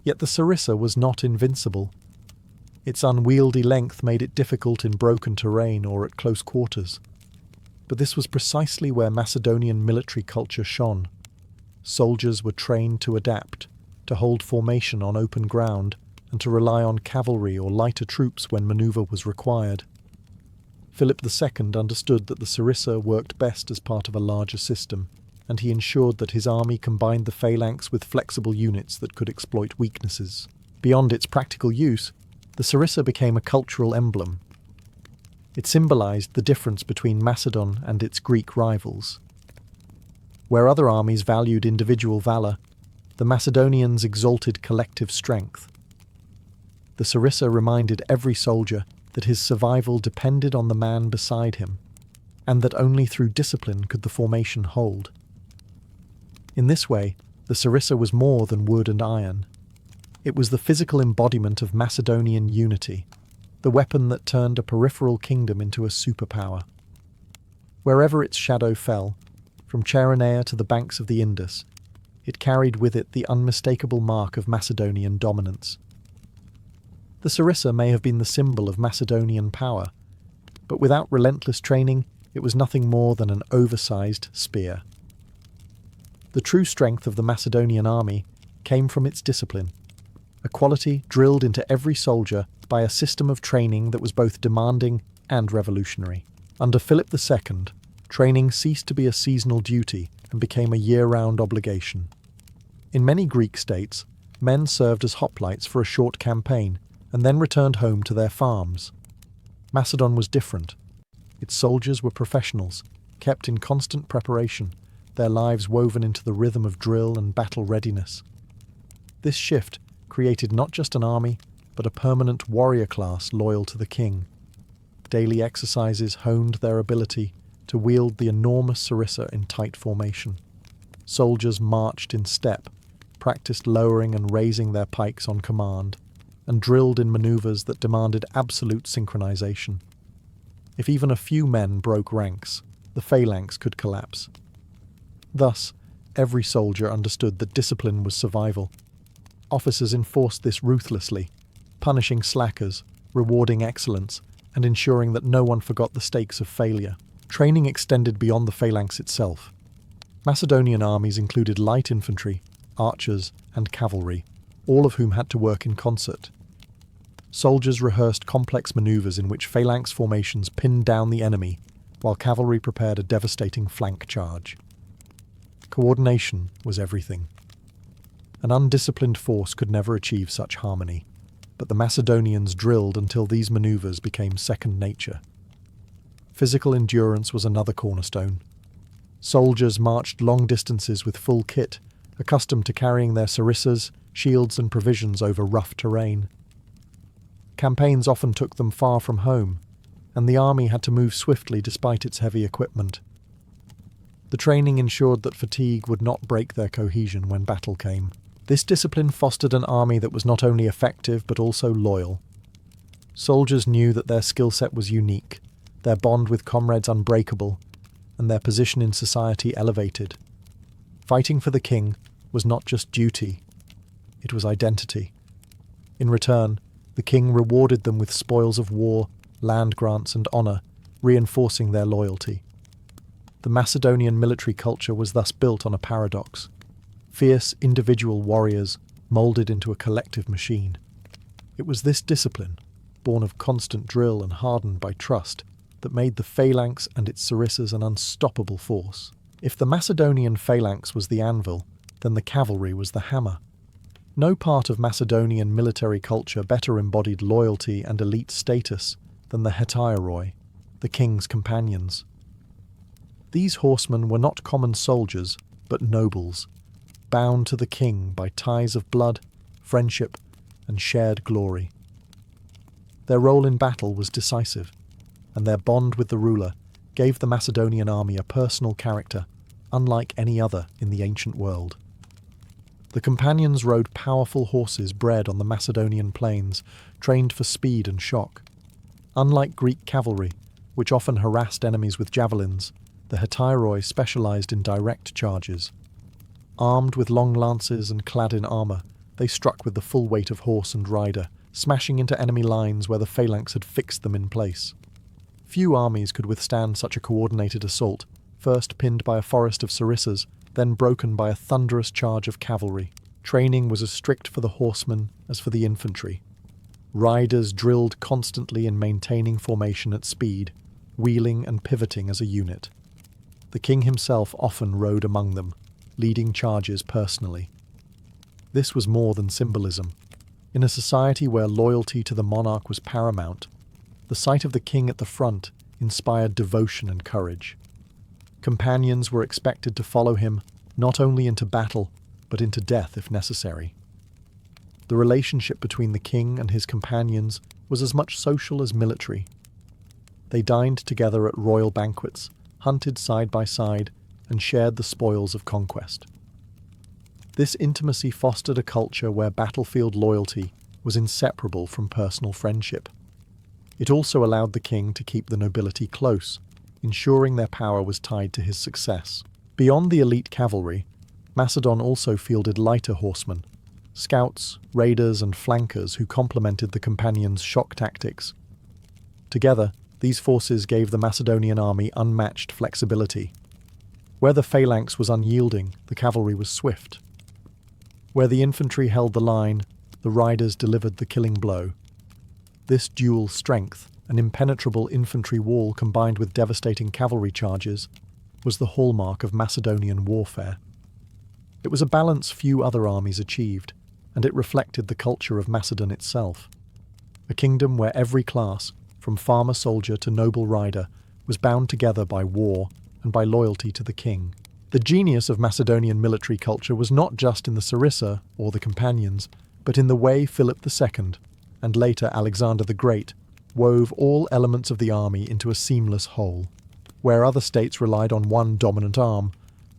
Speaker 1: Yet the sarissa was not invincible. Its unwieldy length made it difficult in broken terrain or at close quarters. But this was precisely where Macedonian military culture shone. Soldiers were trained to adapt, to hold formation on open ground, and to rely on cavalry or lighter troops when maneuver was required. Philip II understood that the sarissa worked best as part of a larger system, and he ensured that his army combined the phalanx with flexible units that could exploit weaknesses. Beyond its practical use, the sarissa became a cultural emblem. It symbolized the difference between Macedon and its Greek rivals. Where other armies valued individual valor, the Macedonians exalted collective strength. The sarissa reminded every soldier that his survival depended on the man beside him, and that only through discipline could the formation hold. In this way, the sarissa was more than wood and iron. It was the physical embodiment of Macedonian unity, the weapon that turned a peripheral kingdom into a superpower. Wherever its shadow fell, from Cheronea to the banks of the Indus, it carried with it the unmistakable mark of Macedonian dominance. The sarissa may have been the symbol of Macedonian power, but without relentless training, it was nothing more than an oversized spear. The true strength of the Macedonian army came from its discipline, a quality drilled into every soldier by a system of training that was both demanding and revolutionary. Under Philip II, training ceased to be a seasonal duty and became a year-round obligation. In many Greek states, men served as hoplites for a short campaign and then returned home to their farms. Macedon was different. Its soldiers were professionals, kept in constant preparation, their lives woven into the rhythm of drill and battle readiness. This shift created not just an army, but a permanent warrior class loyal to the king. Daily exercises honed their ability to wield the enormous sarissa in tight formation. Soldiers marched in step, practiced lowering and raising their pikes on command, and drilled in maneuvers that demanded absolute synchronization. If even a few men broke ranks, the phalanx could collapse. Thus, every soldier understood that discipline was survival. Officers enforced this ruthlessly, punishing slackers, rewarding excellence, and ensuring that no one forgot the stakes of failure. Training extended beyond the phalanx itself. Macedonian armies included light infantry, archers, and cavalry, all of whom had to work in concert. Soldiers rehearsed complex maneuvers in which phalanx formations pinned down the enemy, while cavalry prepared a devastating flank charge. Coordination was everything. An undisciplined force could never achieve such harmony, but the Macedonians drilled until these maneuvers became second nature. Physical endurance was another cornerstone. Soldiers marched long distances with full kit, accustomed to carrying their sarissas, shields, and provisions over rough terrain. Campaigns often took them far from home, and the army had to move swiftly despite its heavy equipment. The training ensured that fatigue would not break their cohesion when battle came. This discipline fostered an army that was not only effective but also loyal. Soldiers knew that their skill set was unique, their bond with comrades unbreakable, and their position in society elevated. Fighting for the king was not just duty, it was identity. In return, the king rewarded them with spoils of war, land grants and honour, reinforcing their loyalty. The Macedonian military culture was thus built on a paradox: fierce individual warriors moulded into a collective machine. It was this discipline, born of constant drill and hardened by trust, that made the phalanx and its sarissas an unstoppable force. If the Macedonian phalanx was the anvil, then the cavalry was the hammer. No part of Macedonian military culture better embodied loyalty and elite status than the hetairoi, the king's companions. These horsemen were not common soldiers, but nobles, bound to the king by ties of blood, friendship, and shared glory. Their role in battle was decisive, and their bond with the ruler gave the Macedonian army a personal character, unlike any other in the ancient world. The companions rode powerful horses bred on the Macedonian plains, trained for speed and shock. Unlike Greek cavalry, which often harassed enemies with javelins, the hetairoi specialized in direct charges. Armed with long lances and clad in armor, they struck with the full weight of horse and rider, smashing into enemy lines where the phalanx had fixed them in place. Few armies could withstand such a coordinated assault, first pinned by a forest of sarissas, then broken by a thunderous charge of cavalry. Training was as strict for the horsemen as for the infantry. Riders drilled constantly in maintaining formation at speed, wheeling and pivoting as a unit. The king himself often rode among them, leading charges personally. This was more than symbolism. In a society where loyalty to the monarch was paramount, the sight of the king at the front inspired devotion and courage. Companions were expected to follow him not only into battle, but into death if necessary. The relationship between the king and his companions was as much social as military. They dined together at royal banquets, hunted side by side, and shared the spoils of conquest. This intimacy fostered a culture where battlefield loyalty was inseparable from personal friendship. It also allowed the king to keep the nobility close, ensuring their power was tied to his success. Beyond the elite cavalry, Macedon also fielded lighter horsemen, scouts, raiders, and flankers who complemented the companions' shock tactics. Together, these forces gave the Macedonian army unmatched flexibility. Where the phalanx was unyielding, the cavalry was swift. Where the infantry held the line, the riders delivered the killing blow. This dual strength, an impenetrable infantry wall combined with devastating cavalry charges, was the hallmark of Macedonian warfare. It was a balance few other armies achieved, and it reflected the culture of Macedon itself. A kingdom where every class, from farmer soldier to noble rider, was bound together by war and by loyalty to the king. The genius of Macedonian military culture was not just in the sarissa, or the companions, but in the way Philip II, and later Alexander the Great, wove all elements of the army into a seamless whole. Where other states relied on one dominant arm,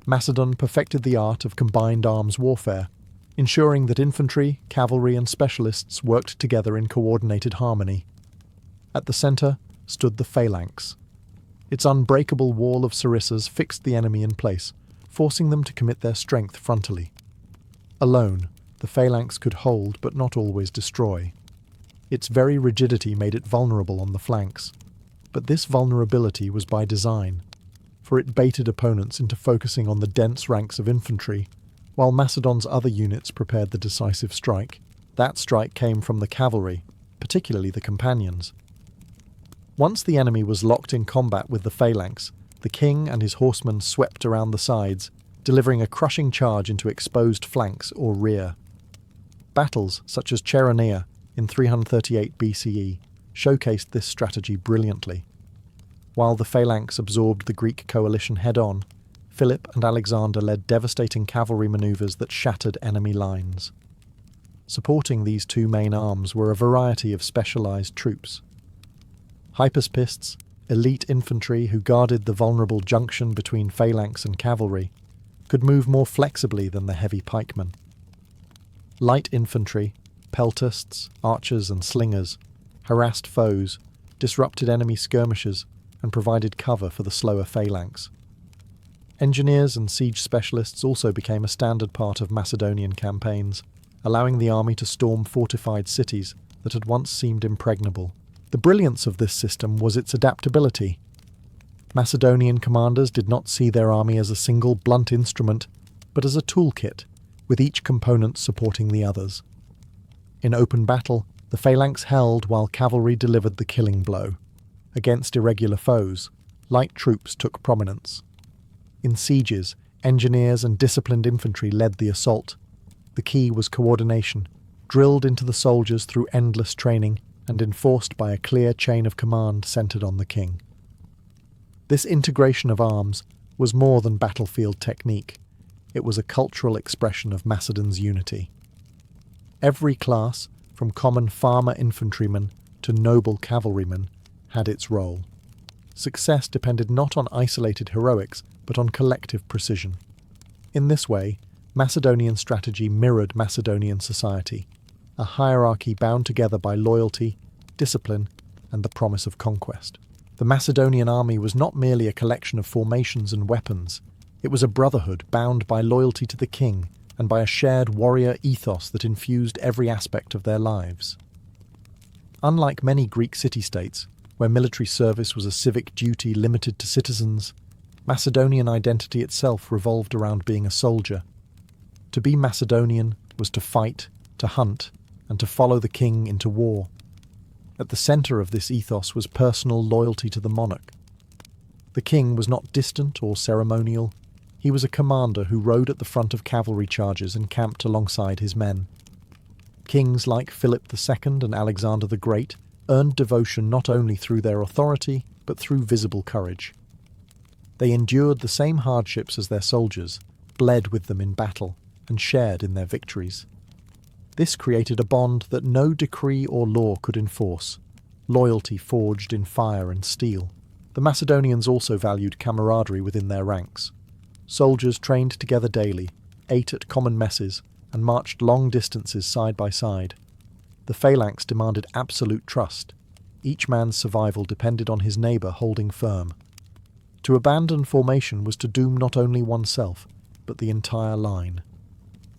Speaker 1: Macedon perfected the art of combined arms warfare, ensuring that infantry, cavalry, and specialists worked together in coordinated harmony. At the centre stood the phalanx. Its unbreakable wall of sarissas fixed the enemy in place, forcing them to commit their strength frontally. Alone, the phalanx could hold but not always destroy. Its very rigidity made it vulnerable on the flanks. But this vulnerability was by design, for it baited opponents into focusing on the dense ranks of infantry, while Macedon's other units prepared the decisive strike. That strike came from the cavalry, particularly the companions. Once the enemy was locked in combat with the phalanx, the king and his horsemen swept around the sides, delivering a crushing charge into exposed flanks or rear. Battles such as Cheronea in 338 BCE showcased this strategy brilliantly. While the phalanx absorbed the Greek coalition head-on, Philip and Alexander led devastating cavalry maneuvers that shattered enemy lines. Supporting these two main arms were a variety of specialized troops. Hypaspists, elite infantry who guarded the vulnerable junction between phalanx and cavalry, could move more flexibly than the heavy pikemen. Light infantry, peltasts, archers, and slingers harassed foes, disrupted enemy skirmishes, and provided cover for the slower phalanx. Engineers and siege specialists also became a standard part of Macedonian campaigns, allowing the army to storm fortified cities that had once seemed impregnable. The brilliance of this system was its adaptability. Macedonian commanders did not see their army as a single blunt instrument, but as a toolkit, with each component supporting the others. In open battle, the phalanx held while cavalry delivered the killing blow. Against irregular foes, light troops took prominence. In sieges, engineers and disciplined infantry led the assault. The key was coordination, drilled into the soldiers through endless training and enforced by a clear chain of command centered on the king. This integration of arms was more than battlefield technique. It was a cultural expression of Macedon's unity. Every class, from common farmer infantryman to noble cavalryman, had its role. Success depended not on isolated heroics, but on collective precision. In this way, Macedonian strategy mirrored Macedonian society, a hierarchy bound together by loyalty, discipline, and the promise of conquest. The Macedonian army was not merely a collection of formations and weapons. It was a brotherhood bound by loyalty to the king and by a shared warrior ethos that infused every aspect of their lives. Unlike many Greek city-states, where military service was a civic duty limited to citizens, Macedonian identity itself revolved around being a soldier. To be Macedonian was to fight, to hunt, and to follow the king into war. At the centre of this ethos was personal loyalty to the monarch. The king was not distant or ceremonial. He was a commander who rode at the front of cavalry charges and camped alongside his men. Kings like Philip II and Alexander the Great earned devotion not only through their authority, but through visible courage. They endured the same hardships as their soldiers, bled with them in battle, and shared in their victories. This created a bond that no decree or law could enforce, loyalty forged in fire and steel. The Macedonians also valued camaraderie within their ranks. Soldiers trained together daily, ate at common messes, and marched long distances side by side. The phalanx demanded absolute trust. Each man's survival depended on his neighbour holding firm. To abandon formation was to doom not only oneself, but the entire line.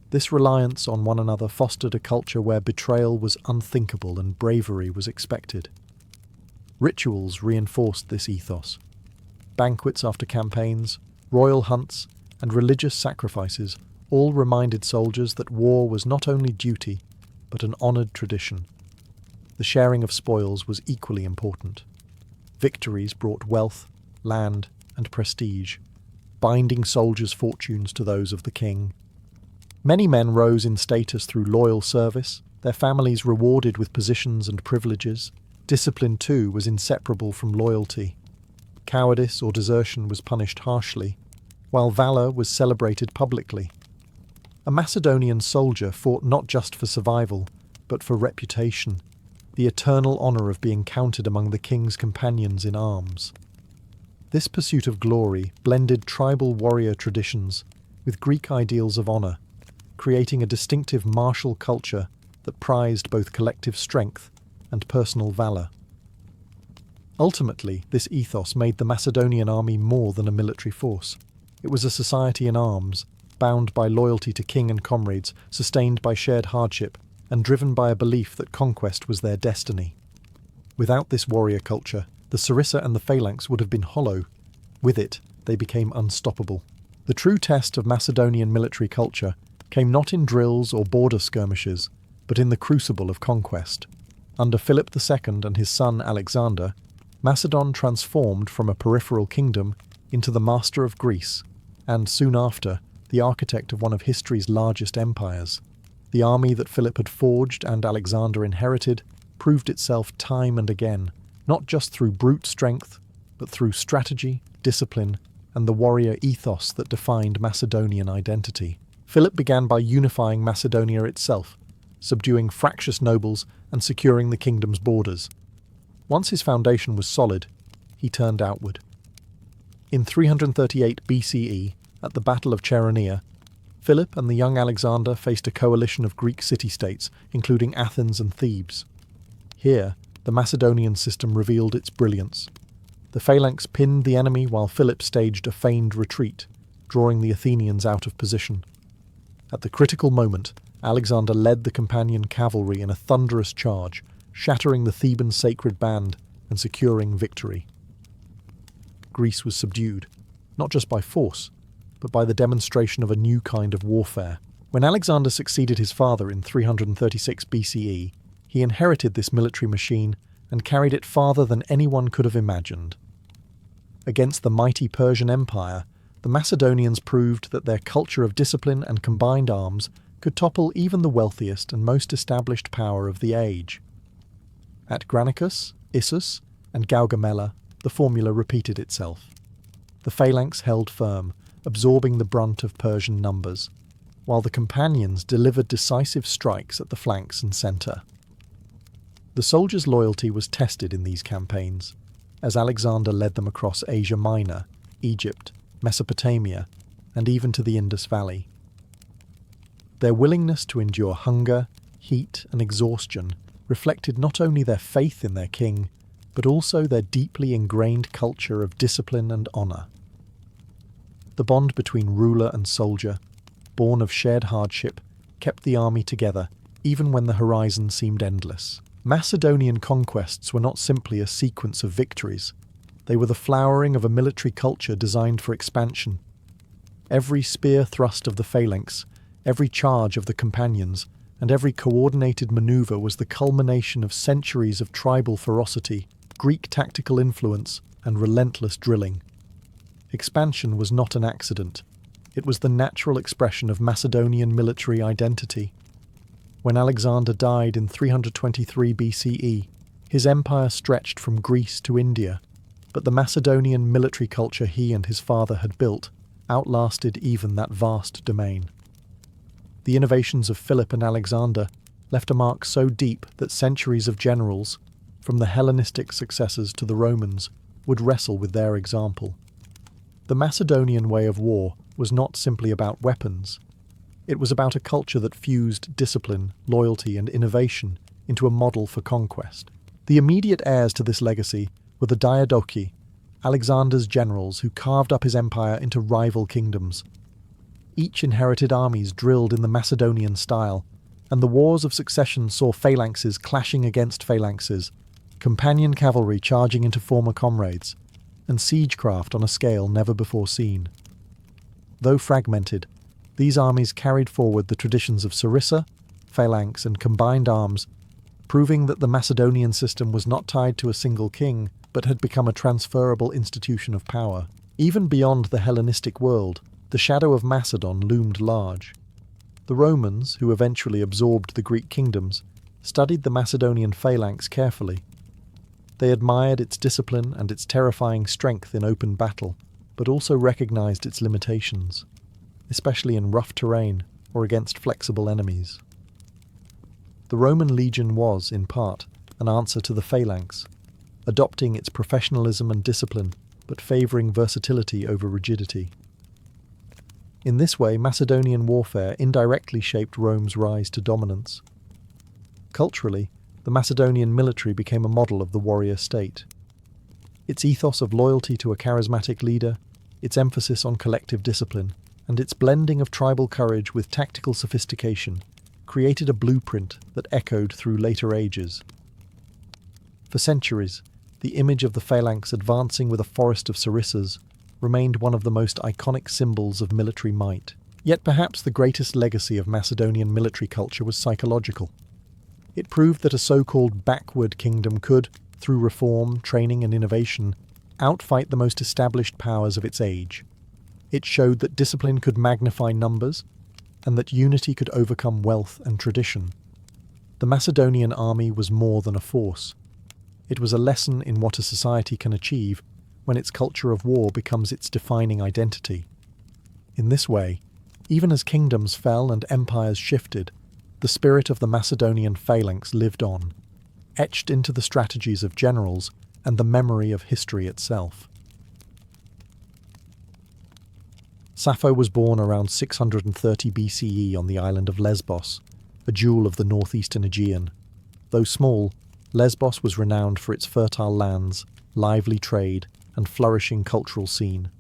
Speaker 1: This reliance on one another fostered a culture where betrayal was unthinkable and bravery was expected. Rituals reinforced this ethos. Banquets after campaigns, royal hunts, and religious sacrifices all reminded soldiers that war was not only duty, but an honoured tradition. The sharing of spoils was equally important. Victories brought wealth, land, and prestige, binding soldiers' fortunes to those of the king. Many men rose in status through loyal service, their families rewarded with positions and privileges. Discipline, too, was inseparable from loyalty. Cowardice or desertion was punished harshly, while valour was celebrated publicly. A Macedonian soldier fought not just for survival, but for reputation, the eternal honour of being counted among the king's companions in arms. This pursuit of glory blended tribal warrior traditions with Greek ideals of honour, creating a distinctive martial culture that prized both collective strength and personal valour. Ultimately, this ethos made the Macedonian army more than a military force. It was a society in arms, bound by loyalty to king and comrades, sustained by shared hardship, and driven by a belief that conquest was their destiny. Without this warrior culture, the sarissa and the phalanx would have been hollow. With it, they became unstoppable. The true test of Macedonian military culture came not in drills or border skirmishes, but in the crucible of conquest. Under Philip II and his son Alexander, Macedon transformed from a peripheral kingdom into the master of Greece, and soon after, the architect of one of history's largest empires. The army that Philip had forged and Alexander inherited proved itself time and again, not just through brute strength, but through strategy, discipline, and the warrior ethos that defined Macedonian identity. Philip began by unifying Macedonia itself, subduing fractious nobles and securing the kingdom's borders. Once his foundation was solid, he turned outward. In 338 BCE, at the Battle of Chaeronea, Philip and the young Alexander faced a coalition of Greek city-states, including Athens and Thebes. Here, the Macedonian system revealed its brilliance. The phalanx pinned the enemy while Philip staged a feigned retreat, drawing the Athenians out of position. At the critical moment, Alexander led the Companion cavalry in a thunderous charge, shattering the Theban sacred band and securing victory. Greece was subdued, not just by force, but by the demonstration of a new kind of warfare. When Alexander succeeded his father in 336 BCE, he inherited this military machine and carried it farther than anyone could have imagined. Against the mighty Persian Empire, the Macedonians proved that their culture of discipline and combined arms could topple even the wealthiest and most established power of the age. At Granicus, Issus, and Gaugamela, the formula repeated itself. The phalanx held firm, absorbing the brunt of Persian numbers, while the companions delivered decisive strikes at the flanks and centre. The soldiers' loyalty was tested in these campaigns, as Alexander led them across Asia Minor, Egypt, Mesopotamia, and even to the Indus Valley. Their willingness to endure hunger, heat, and exhaustion reflected not only their faith in their king, but also their deeply ingrained culture of discipline and honour. The bond between ruler and soldier, born of shared hardship, kept the army together, even when the horizon seemed endless. Macedonian conquests were not simply a sequence of victories. They were the flowering of a military culture designed for expansion. Every spear thrust of the phalanx, every charge of the companions, and every coordinated maneuver was the culmination of centuries of tribal ferocity, Greek tactical influence, and relentless drilling. Expansion was not an accident. It was the natural expression of Macedonian military identity. When Alexander died in 323 BCE, his empire stretched from Greece to India, but the Macedonian military culture he and his father had built outlasted even that vast domain. The innovations of Philip and Alexander left a mark so deep that centuries of generals, from the Hellenistic successors to the Romans, would wrestle with their example. The Macedonian way of war was not simply about weapons. It was about a culture that fused discipline, loyalty, and innovation into a model for conquest. The immediate heirs to this legacy were the Diadochi, Alexander's generals who carved up his empire into rival kingdoms. Each inherited armies drilled in the Macedonian style, and the wars of succession saw phalanxes clashing against phalanxes, companion cavalry charging into former comrades, and siegecraft on a scale never before seen. Though fragmented, these armies carried forward the traditions of sarissa, phalanx, and combined arms, proving that the Macedonian system was not tied to a single king, but had become a transferable institution of power. Even beyond the Hellenistic world, the shadow of Macedon loomed large. The Romans, who eventually absorbed the Greek kingdoms, studied the Macedonian phalanx carefully. They admired its discipline and its terrifying strength in open battle, but also recognized its limitations, especially in rough terrain or against flexible enemies. The Roman legion was, in part, an answer to the phalanx, adopting its professionalism and discipline, but favouring versatility over rigidity. In this way, Macedonian warfare indirectly shaped Rome's rise to dominance. Culturally, the Macedonian military became a model of the warrior state. Its ethos of loyalty to a charismatic leader, its emphasis on collective discipline, and its blending of tribal courage with tactical sophistication created a blueprint that echoed through later ages. For centuries, the image of the phalanx advancing with a forest of sarissas remained one of the most iconic symbols of military might. Yet perhaps the greatest legacy of Macedonian military culture was psychological. It proved that a so-called backward kingdom could, through reform, training, and innovation, outfight the most established powers of its age. It showed that discipline could magnify numbers, and that unity could overcome wealth and tradition. The Macedonian army was more than a force. It was a lesson in what a society can achieve when its culture of war becomes its defining identity. In this way, even as kingdoms fell and empires shifted, the spirit of the Macedonian phalanx lived on, etched into the strategies of generals and the memory of history itself. Sappho was born around 630 BCE on the island of Lesbos, a jewel of the northeastern Aegean. Though small, Lesbos was renowned for its fertile lands, lively trade, and flourishing cultural scene.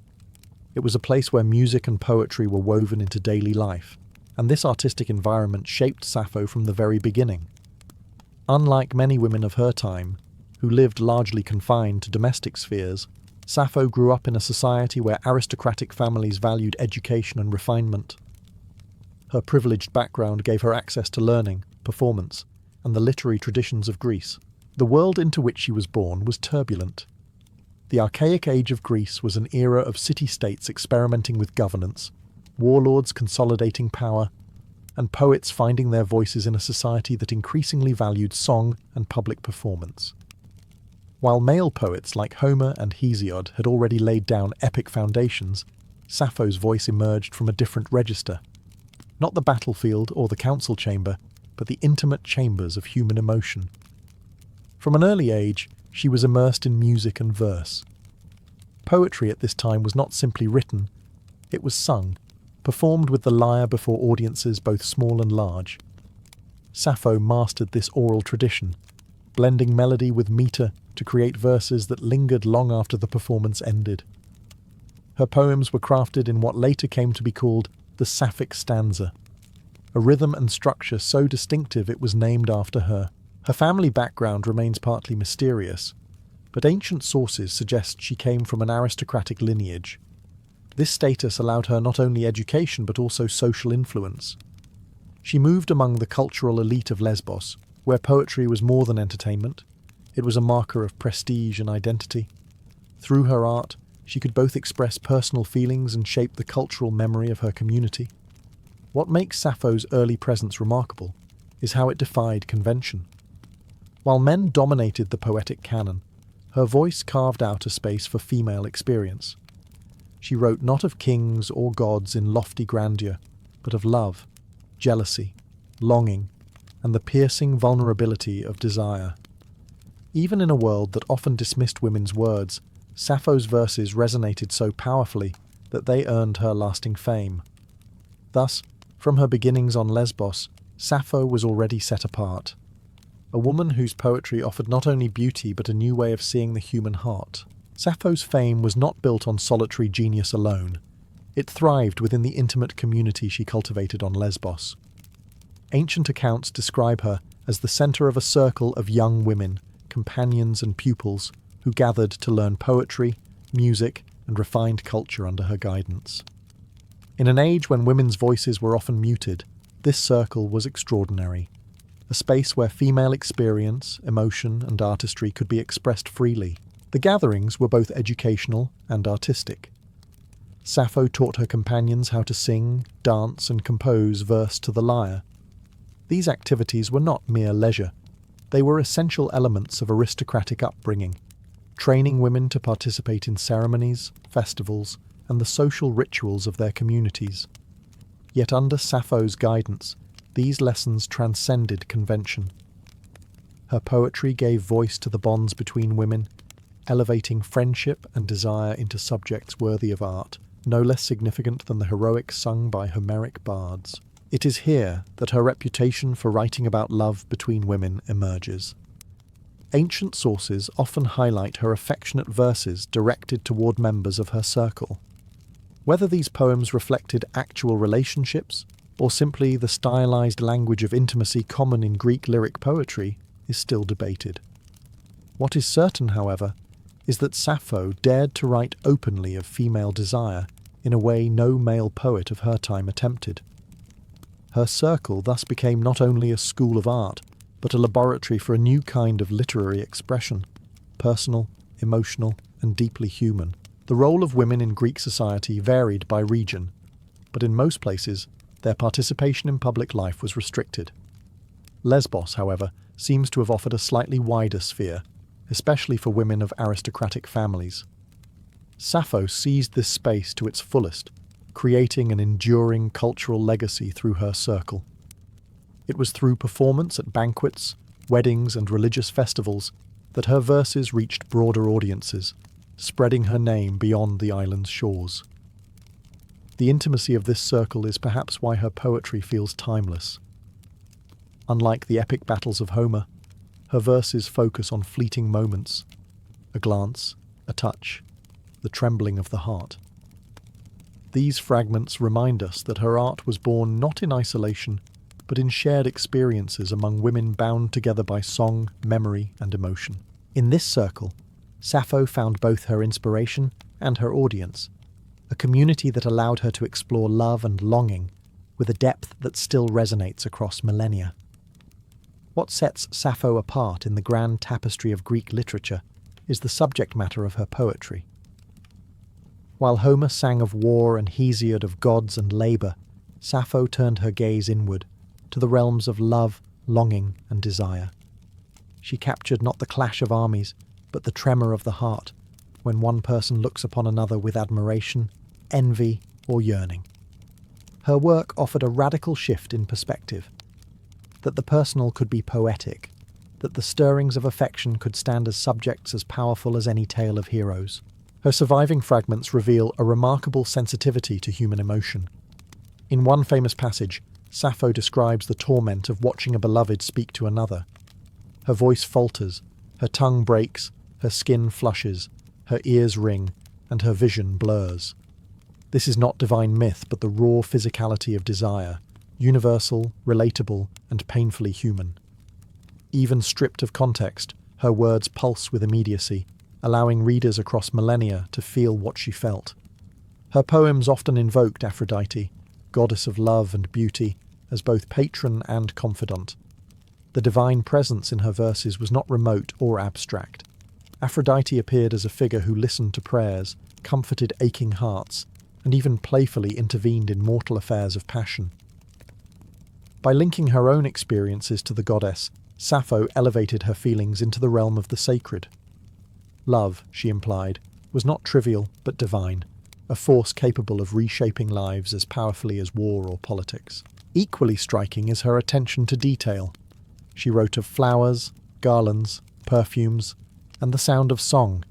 Speaker 1: It was a place where music and poetry were woven into daily life, and this artistic environment shaped Sappho from the very beginning. Unlike many women of her time, who lived largely confined to domestic spheres, Sappho grew up in a society where aristocratic families valued education and refinement. Her privileged background gave her access to learning, performance, and the literary traditions of Greece. The world into which she was born was turbulent. The archaic age of Greece was an era of city-states experimenting with governance, warlords consolidating power, and poets finding their voices in a society that increasingly valued song and public performance. While male poets like Homer and Hesiod had already laid down epic foundations, Sappho's voice emerged from a different register. Not the battlefield or the council chamber, but the intimate chambers of human emotion. From an early age, she was immersed in music and verse. Poetry at this time was not simply written, it was sung, performed with the lyre before audiences both small and large. Sappho mastered this oral tradition, blending melody with metre to create verses that lingered long after the performance ended. Her poems were crafted in what later came to be called the Sapphic stanza, a rhythm and structure so distinctive it was named after her. Her family background remains partly mysterious, but ancient sources suggest she came from an aristocratic lineage. This status allowed her not only education but also social influence. She moved among the cultural elite of Lesbos, where poetry was more than entertainment. It was a marker of prestige and identity. Through her art, she could both express personal feelings and shape the cultural memory of her community. What makes Sappho's early presence remarkable is how it defied convention. While men dominated the poetic canon, her voice carved out a space for female experience. She wrote not of kings or gods in lofty grandeur, but of love, jealousy, longing, and the piercing vulnerability of desire. Even in a world that often dismissed women's words, Sappho's verses resonated so powerfully that they earned her lasting fame. Thus, from her beginnings on Lesbos, Sappho was already set apart. A woman whose poetry offered not only beauty but a new way of seeing the human heart. Sappho's fame was not built on solitary genius alone. It thrived within the intimate community she cultivated on Lesbos. Ancient accounts describe her as the centre of a circle of young women, companions and pupils, who gathered to learn poetry, music, and refined culture under her guidance. In an age when women's voices were often muted, this circle was extraordinary. A space where female experience, emotion, and artistry could be expressed freely. The gatherings were both educational and artistic. Sappho taught her companions how to sing, dance, and compose verse to the lyre. These activities were not mere leisure. They were essential elements of aristocratic upbringing, training women to participate in ceremonies, festivals, and the social rituals of their communities. Yet under Sappho's guidance, these lessons transcended convention. Her poetry gave voice to the bonds between women, elevating friendship and desire into subjects worthy of art, no less significant than the heroics sung by Homeric bards. It is here that her reputation for writing about love between women emerges. Ancient sources often highlight her affectionate verses directed toward members of her circle. Whether these poems reflected actual relationships, or simply the stylized language of intimacy common in Greek lyric poetry, is still debated. What is certain, however, is that Sappho dared to write openly of female desire in a way no male poet of her time attempted. Her circle thus became not only a school of art, but a laboratory for a new kind of literary expression, personal, emotional, and deeply human. The role of women in Greek society varied by region, but in most places, their participation in public life was restricted. Lesbos, however, seems to have offered a slightly wider sphere, especially for women of aristocratic families. Sappho seized this space to its fullest, creating an enduring cultural legacy through her circle. It was through performance at banquets, weddings, and religious festivals that her verses reached broader audiences, spreading her name beyond the island's shores. The intimacy of this circle is perhaps why her poetry feels timeless. Unlike the epic battles of Homer, her verses focus on fleeting moments, a glance, a touch, the trembling of the heart. These fragments remind us that her art was born not in isolation, but in shared experiences among women bound together by song, memory, and emotion. In this circle, Sappho found both her inspiration and her audience, a community that allowed her to explore love and longing with a depth that still resonates across millennia. What sets Sappho apart in the grand tapestry of Greek literature is the subject matter of her poetry. While Homer sang of war and Hesiod of gods and labour, Sappho turned her gaze inward, to the realms of love, longing, and desire. She captured not the clash of armies, but the tremor of the heart, when one person looks upon another with admiration, envy, or yearning. Her work offered a radical shift in perspective, that the personal could be poetic, that the stirrings of affection could stand as subjects as powerful as any tale of heroes. Her surviving fragments reveal a remarkable sensitivity to human emotion. In one famous passage, Sappho describes the torment of watching a beloved speak to another. Her voice falters, her tongue breaks, her skin flushes, her ears ring, and her vision blurs. This is not divine myth, but the raw physicality of desire, universal, relatable, and painfully human. Even stripped of context, her words pulse with immediacy, allowing readers across millennia to feel what she felt. Her poems often invoked Aphrodite, goddess of love and beauty, as both patron and confidant. The divine presence in her verses was not remote or abstract. Aphrodite appeared as a figure who listened to prayers, comforted aching hearts, and even playfully intervened in mortal affairs of passion. By linking her own experiences to the goddess, Sappho elevated her feelings into the realm of the sacred. Love, she implied, was not trivial but divine, a force capable of reshaping lives as powerfully as war or politics. Equally striking is her attention to detail. She wrote of flowers, garlands, perfumes, and the sound of song,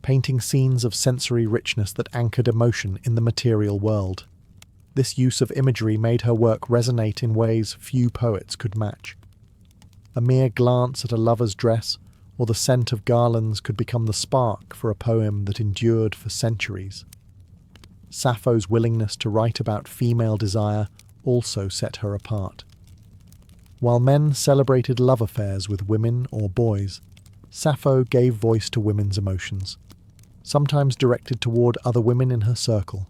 Speaker 1: painting scenes of sensory richness that anchored emotion in the material world. This use of imagery made her work resonate in ways few poets could match. A mere glance at a lover's dress or the scent of garlands could become the spark for a poem that endured for centuries. Sappho's willingness to write about female desire also set her apart. While men celebrated love affairs with women or boys, Sappho gave voice to women's emotions, sometimes directed toward other women in her circle.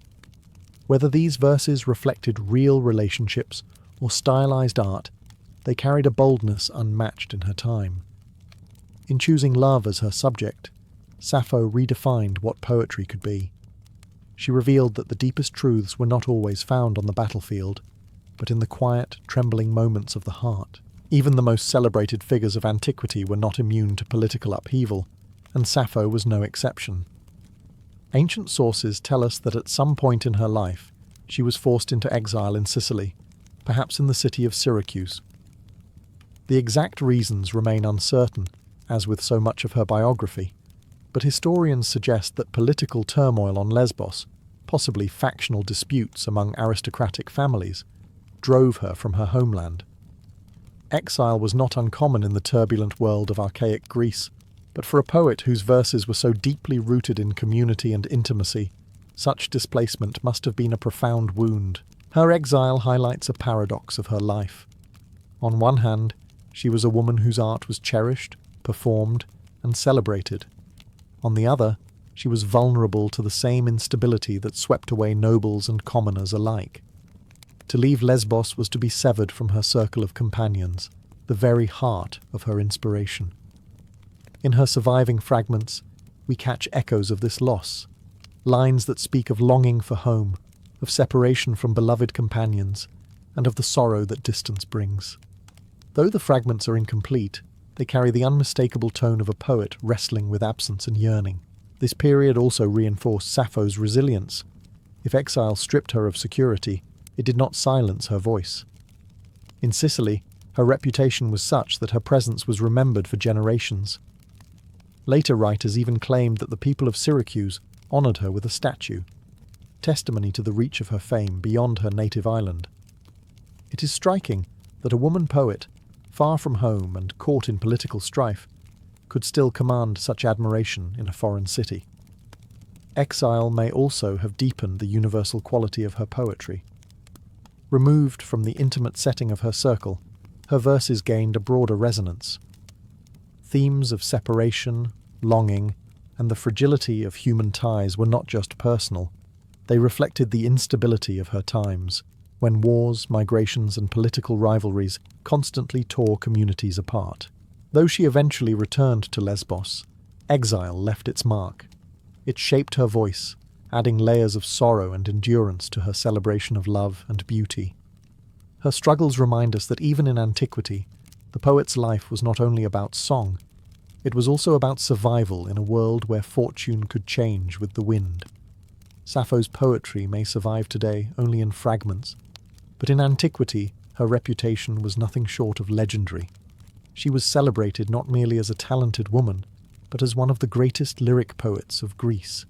Speaker 1: Whether these verses reflected real relationships or stylized art, they carried a boldness unmatched in her time. In choosing love as her subject, Sappho redefined what poetry could be. She revealed that the deepest truths were not always found on the battlefield, but in the quiet, trembling moments of the heart. Even the most celebrated figures of antiquity were not immune to political upheaval, and Sappho was no exception. Ancient sources tell us that at some point in her life, she was forced into exile in Sicily, perhaps in the city of Syracuse. The exact reasons remain uncertain, as with so much of her biography, but historians suggest that political turmoil on Lesbos, possibly factional disputes among aristocratic families, drove her from her homeland. Exile was not uncommon in the turbulent world of archaic Greece, but for a poet whose verses were so deeply rooted in community and intimacy, such displacement must have been a profound wound. Her exile highlights a paradox of her life. On one hand, she was a woman whose art was cherished, performed, and celebrated. On the other, she was vulnerable to the same instability that swept away nobles and commoners alike. To leave Lesbos was to be severed from her circle of companions, the very heart of her inspiration. In her surviving fragments, we catch echoes of this loss, lines that speak of longing for home, of separation from beloved companions, and of the sorrow that distance brings. Though the fragments are incomplete, they carry the unmistakable tone of a poet wrestling with absence and yearning. This period also reinforced Sappho's resilience. If exile stripped her of security, it did not silence her voice. In Sicily, her reputation was such that her presence was remembered for generations. Later writers even claimed that the people of Syracuse honoured her with a statue, testimony to the reach of her fame beyond her native island. It is striking that a woman poet, far from home and caught in political strife, could still command such admiration in a foreign city. exile may also have deepened the universal quality of her poetry. Removed from the intimate setting of her circle, her verses gained a broader resonance. Themes of separation, longing, and the fragility of human ties were not just personal. They reflected the instability of her times, when wars, migrations, and political rivalries constantly tore communities apart. Though she eventually returned to Lesbos, exile left its mark. It shaped her voice, adding layers of sorrow and endurance to her celebration of love and beauty. Her struggles remind us that even in antiquity, the poet's life was not only about song, it was also about survival in a world where fortune could change with the wind. Sappho's poetry may survive today only in fragments, but in antiquity her reputation was nothing short of legendary. She was celebrated not merely as a talented woman, but as one of the greatest lyric poets of Greece,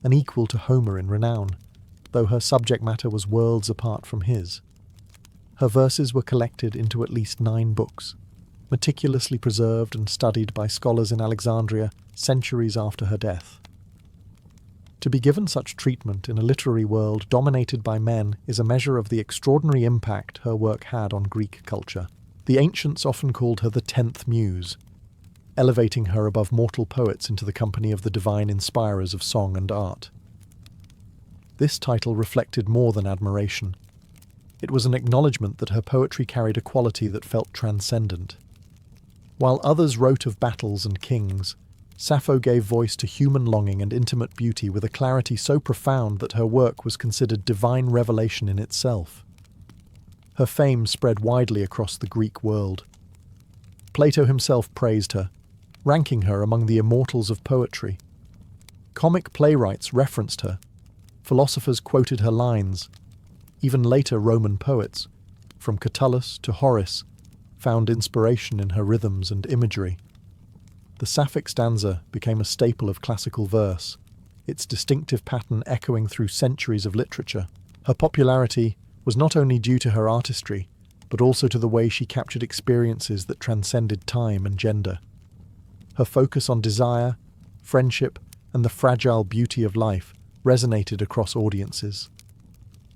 Speaker 1: an equal to Homer in renown, though her subject matter was worlds apart from his. Her verses were collected into at least 9 books, meticulously preserved and studied by scholars in Alexandria centuries after her death. To be given such treatment in a literary world dominated by men is a measure of the extraordinary impact her work had on Greek culture. The ancients often called her the 10th Muse, elevating her above mortal poets into the company of the divine inspirers of song and art. This title reflected more than admiration. It was an acknowledgement that her poetry carried a quality that felt transcendent. While others wrote of battles and kings, Sappho gave voice to human longing and intimate beauty with a clarity so profound that her work was considered divine revelation in itself. Her fame spread widely across the Greek world. Plato himself praised her, ranking her among the immortals of poetry. Comic playwrights referenced her. Philosophers quoted her lines. Even later Roman poets, from Catullus to Horace, found inspiration in her rhythms and imagery. The Sapphic stanza became a staple of classical verse, its distinctive pattern echoing through centuries of literature. Her popularity was not only due to her artistry, but also to the way she captured experiences that transcended time and gender. Her focus on desire, friendship, and the fragile beauty of life resonated across audiences.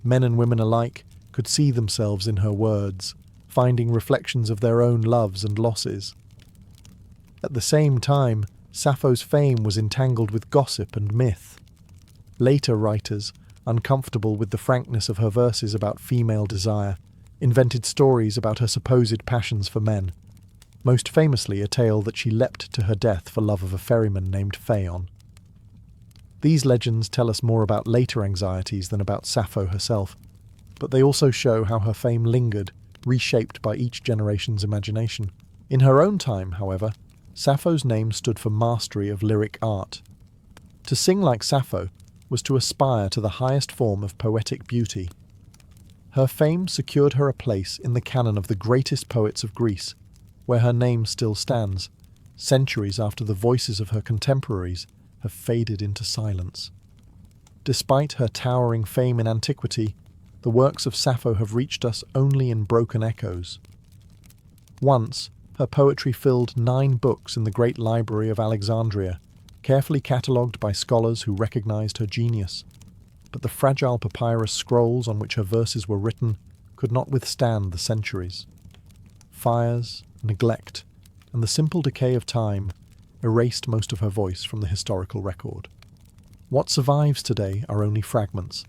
Speaker 1: Men and women alike could see themselves in her words, finding reflections of their own loves and losses. At the same time, Sappho's fame was entangled with gossip and myth. Later writers, uncomfortable with the frankness of her verses about female desire, invented stories about her supposed passions for men, most famously a tale that she leapt to her death for love of a ferryman named Phaon. These legends tell us more about later anxieties than about Sappho herself, but they also show how her fame lingered, reshaped by each generation's imagination. In her own time, however, Sappho's name stood for mastery of lyric art. To sing like Sappho was to aspire to the highest form of poetic beauty. Her fame secured her a place in the canon of the greatest poets of Greece, where her name still stands, centuries after the voices of her contemporaries have faded into silence. Despite her towering fame in antiquity, the works of Sappho have reached us only in broken echoes. Once, her poetry filled 9 books in the Great Library of Alexandria, carefully catalogued by scholars who recognized her genius. But the fragile papyrus scrolls on which her verses were written could not withstand the centuries. Fires, neglect, and the simple decay of time erased most of her voice from the historical record. What survives today are only fragments,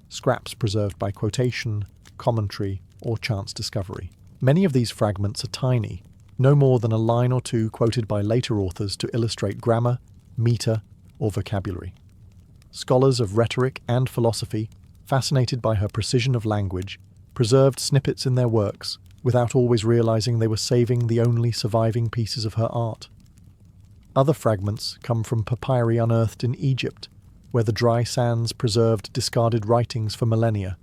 Speaker 1: scraps preserved by quotation, commentary, or chance discovery. Many of these fragments are tiny, no more than a line or two quoted by later authors to illustrate grammar, meter, or vocabulary. Scholars of rhetoric and philosophy, fascinated by her precision of language, preserved snippets in their works without always realizing they were saving the only surviving pieces of her art. Other fragments come from papyri unearthed in Egypt, where the dry sands preserved discarded writings for millennia.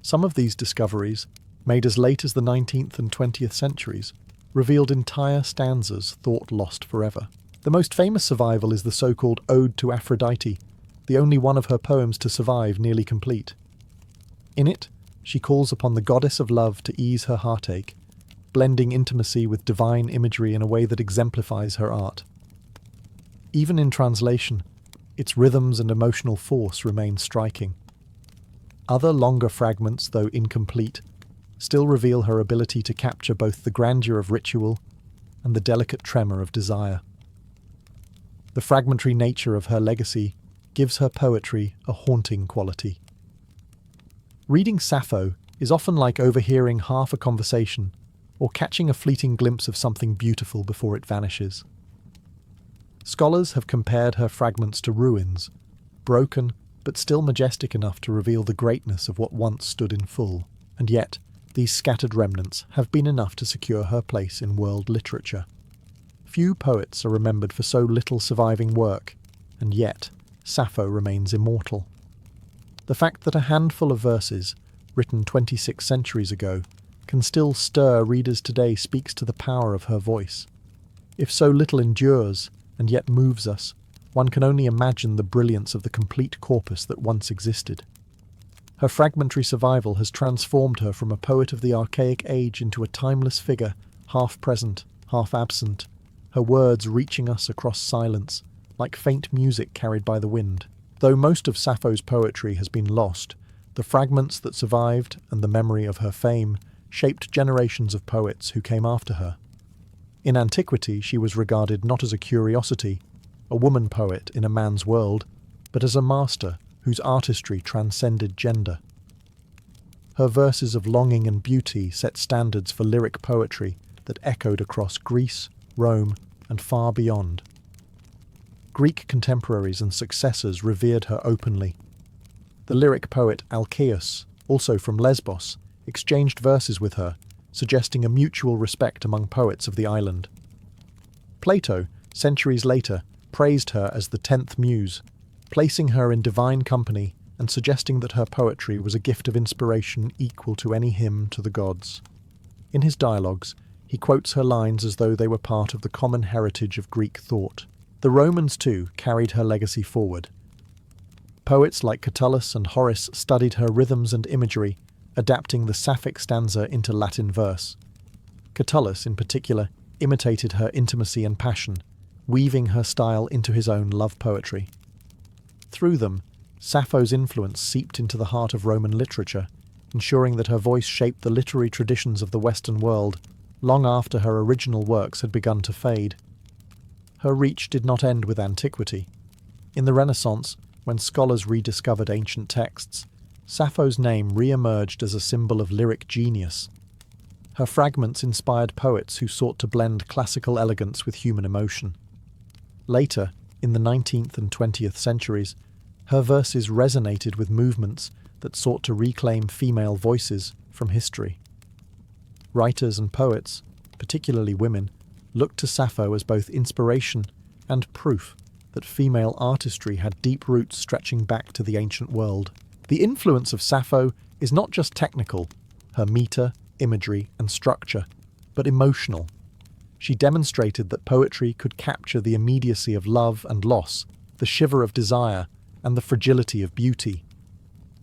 Speaker 1: Some of these discoveries, made as late as the 19th and 20th centuries, revealed entire stanzas thought lost forever. The most famous survival is the so-called Ode to Aphrodite, the only one of her poems to survive nearly complete. In it, she calls upon the goddess of love to ease her heartache, blending intimacy with divine imagery in a way that exemplifies her art. Even in translation, its rhythms and emotional force remain striking. Other longer fragments, though incomplete, still reveal her ability to capture both the grandeur of ritual and the delicate tremor of desire. The fragmentary nature of her legacy gives her poetry a haunting quality. Reading Sappho is often like overhearing half a conversation or catching a fleeting glimpse of something beautiful before it vanishes. Scholars have compared her fragments to ruins, broken but still majestic enough to reveal the greatness of what once stood in full, and yet these scattered remnants have been enough to secure her place in world literature. Few poets are remembered for so little surviving work, and yet Sappho remains immortal. The fact that a handful of verses, written 26 centuries ago, can still stir readers today speaks to the power of her voice. If so little endures, and yet moves us, one can only imagine the brilliance of the complete corpus that once existed. Her fragmentary survival has transformed her from a poet of the archaic age into a timeless figure, half present, half absent, her words reaching us across silence, like faint music carried by the wind. Though most of Sappho's poetry has been lost, the fragments that survived and the memory of her fame shaped generations of poets who came after her. In antiquity, she was regarded not as a curiosity, a woman poet in a man's world, but as a master whose artistry transcended gender. Her verses of longing and beauty set standards for lyric poetry that echoed across Greece, Rome, and far beyond. Greek contemporaries and successors revered her openly. The lyric poet Alcaeus, also from Lesbos, exchanged verses with her, suggesting a mutual respect among poets of the island. Plato, centuries later, praised her as the 10th muse, placing her in divine company and suggesting that her poetry was a gift of inspiration equal to any hymn to the gods. In his dialogues, he quotes her lines as though they were part of the common heritage of Greek thought. The Romans, too, carried her legacy forward. Poets like Catullus and Horace studied her rhythms and imagery, adapting the Sapphic stanza into Latin verse. Catullus, in particular, imitated her intimacy and passion, weaving her style into his own love poetry. Through them, Sappho's influence seeped into the heart of Roman literature, ensuring that her voice shaped the literary traditions of the Western world long after her original works had begun to fade. Her reach did not end with antiquity. In the Renaissance, when scholars rediscovered ancient texts, Sappho's name re-emerged as a symbol of lyric genius. Her fragments inspired poets who sought to blend classical elegance with human emotion. Later, in the 19th and 20th centuries, her verses resonated with movements that sought to reclaim female voices from history. Writers and poets, particularly women, looked to Sappho as both inspiration and proof that female artistry had deep roots stretching back to the ancient world. The influence of Sappho is not just technical, her meter, imagery, and structure, but emotional. She demonstrated that poetry could capture the immediacy of love and loss, the shiver of desire, and the fragility of beauty.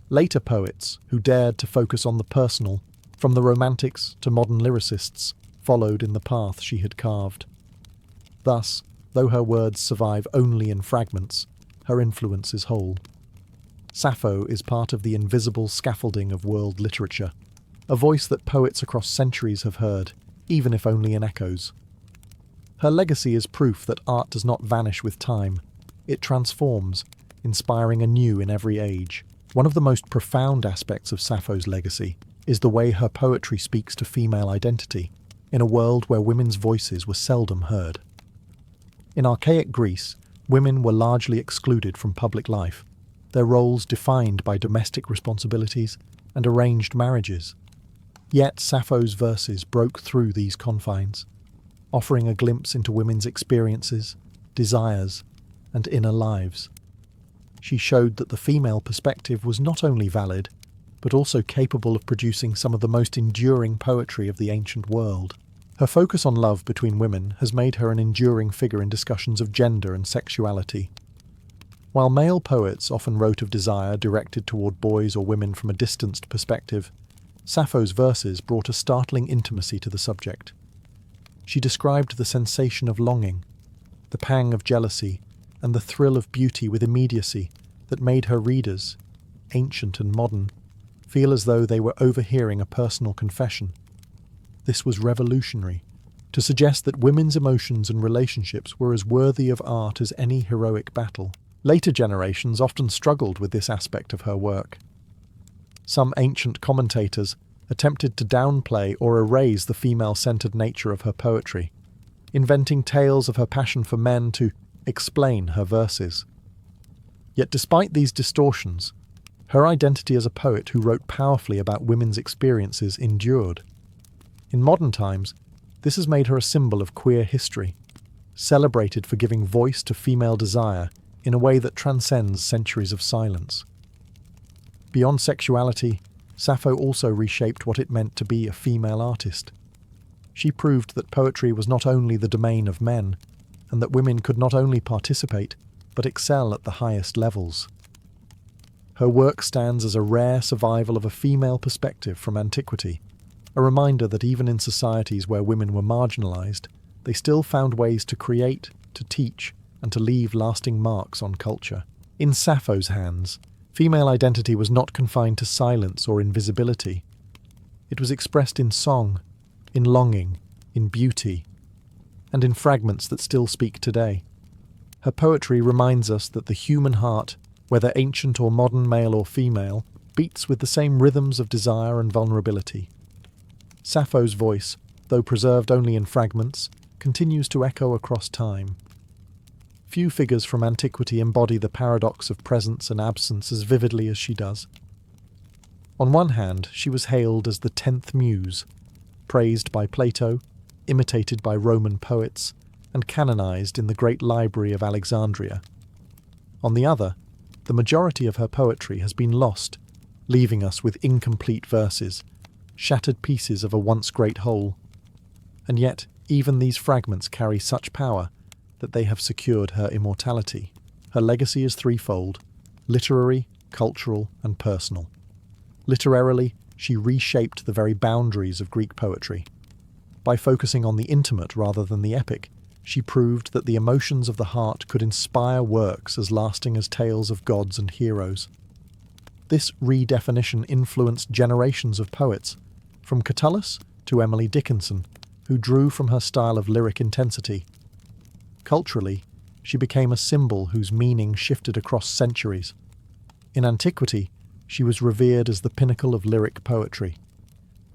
Speaker 1: Later poets, who dared to focus on the personal, from the Romantics to modern lyricists, followed in the path she had carved. Thus, though her words survive only in fragments, her influence is whole. Sappho is part of the invisible scaffolding of world literature, a voice that poets across centuries have heard, even if only in echoes. Her legacy is proof that art does not vanish with time. It transforms, inspiring anew in every age. One of the most profound aspects of Sappho's legacy is the way her poetry speaks to female identity, in a world where women's voices were seldom heard. In archaic Greece, women were largely excluded from public life, their roles defined by domestic responsibilities and arranged marriages. Yet Sappho's verses broke through these confines, offering a glimpse into women's experiences, desires, and inner lives. She showed that the female perspective was not only valid, but also capable of producing some of the most enduring poetry of the ancient world. Her focus on love between women has made her an enduring figure in discussions of gender and sexuality. While male poets often wrote of desire directed toward boys or women from a distanced perspective, Sappho's verses brought a startling intimacy to the subject. She described the sensation of longing, the pang of jealousy, and the thrill of beauty with immediacy that made her readers, ancient and modern, feel as though they were overhearing a personal confession. This was revolutionary, to suggest that women's emotions and relationships were as worthy of art as any heroic battle. Later generations often struggled with this aspect of her work. Some ancient commentators attempted to downplay or erase the female-centered nature of her poetry, inventing tales of her passion for men to explain her verses. Yet despite these distortions, her identity as a poet who wrote powerfully about women's experiences endured. In modern times, this has made her a symbol of queer history, celebrated for giving voice to female desire in a way that transcends centuries of silence. Beyond sexuality, Sappho also reshaped what it meant to be a female artist. She proved that poetry was not only the domain of men, and that women could not only participate, but excel at the highest levels. Her work stands as a rare survival of a female perspective from antiquity, a reminder that even in societies where women were marginalized, they still found ways to create, to teach, and to leave lasting marks on culture. In Sappho's hands, female identity was not confined to silence or invisibility. It was expressed in song, in longing, in beauty, and in fragments that still speak today. Her poetry reminds us that the human heart, whether ancient or modern, male or female, beats with the same rhythms of desire and vulnerability. Sappho's voice, though preserved only in fragments, continues to echo across time. Few figures from antiquity embody the paradox of presence and absence as vividly as she does. On one hand, she was hailed as the 10th muse, praised by Plato, imitated by Roman poets, and canonized in the great library of Alexandria. On the other, the majority of her poetry has been lost, leaving us with incomplete verses, shattered pieces of a once great whole. And yet, even these fragments carry such power that they have secured her immortality. Her legacy is threefold: literary, cultural, and personal. Literarily, she reshaped the very boundaries of Greek poetry. By focusing on the intimate rather than the epic, she proved that the emotions of the heart could inspire works as lasting as tales of gods and heroes. This redefinition influenced generations of poets, from Catullus to Emily Dickinson, who drew from her style of lyric intensity. Culturally, she became a symbol whose meaning shifted across centuries. In antiquity, she was revered as the pinnacle of lyric poetry.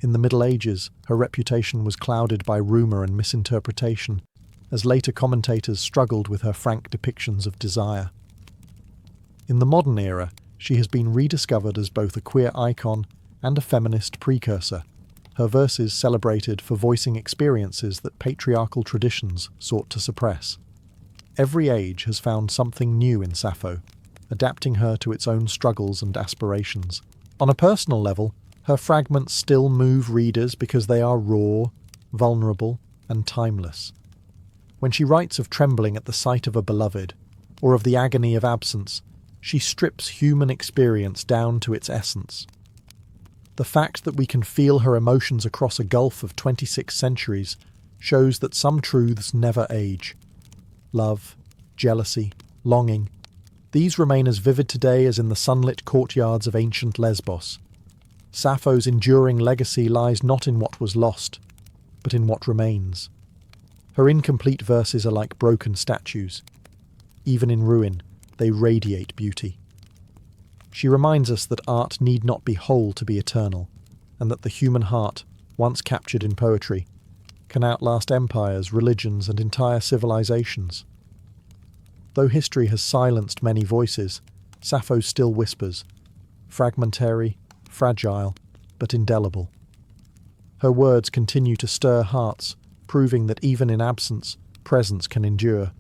Speaker 1: In the Middle Ages, her reputation was clouded by rumour and misinterpretation, as later commentators struggled with her frank depictions of desire. In the modern era, she has been rediscovered as both a queer icon and a feminist precursor, her verses celebrated for voicing experiences that patriarchal traditions sought to suppress. Every age has found something new in Sappho, adapting her to its own struggles and aspirations. On a personal level, her fragments still move readers because they are raw, vulnerable, and timeless. When she writes of trembling at the sight of a beloved, or of the agony of absence, she strips human experience down to its essence. The fact that we can feel her emotions across a gulf of 26 centuries shows that some truths never age. Love, jealousy, longing, these remain as vivid today as in the sunlit courtyards of ancient Lesbos. Sappho's enduring legacy lies not in what was lost, but in what remains. Her incomplete verses are like broken statues. Even in ruin, they radiate beauty. She reminds us that art need not be whole to be eternal, and that the human heart, once captured in poetry, can outlast empires, religions, and entire civilizations. Though history has silenced many voices, Sappho still whispers, fragmentary, fragile, but indelible. Her words continue to stir hearts, proving that even in absence, presence can endure.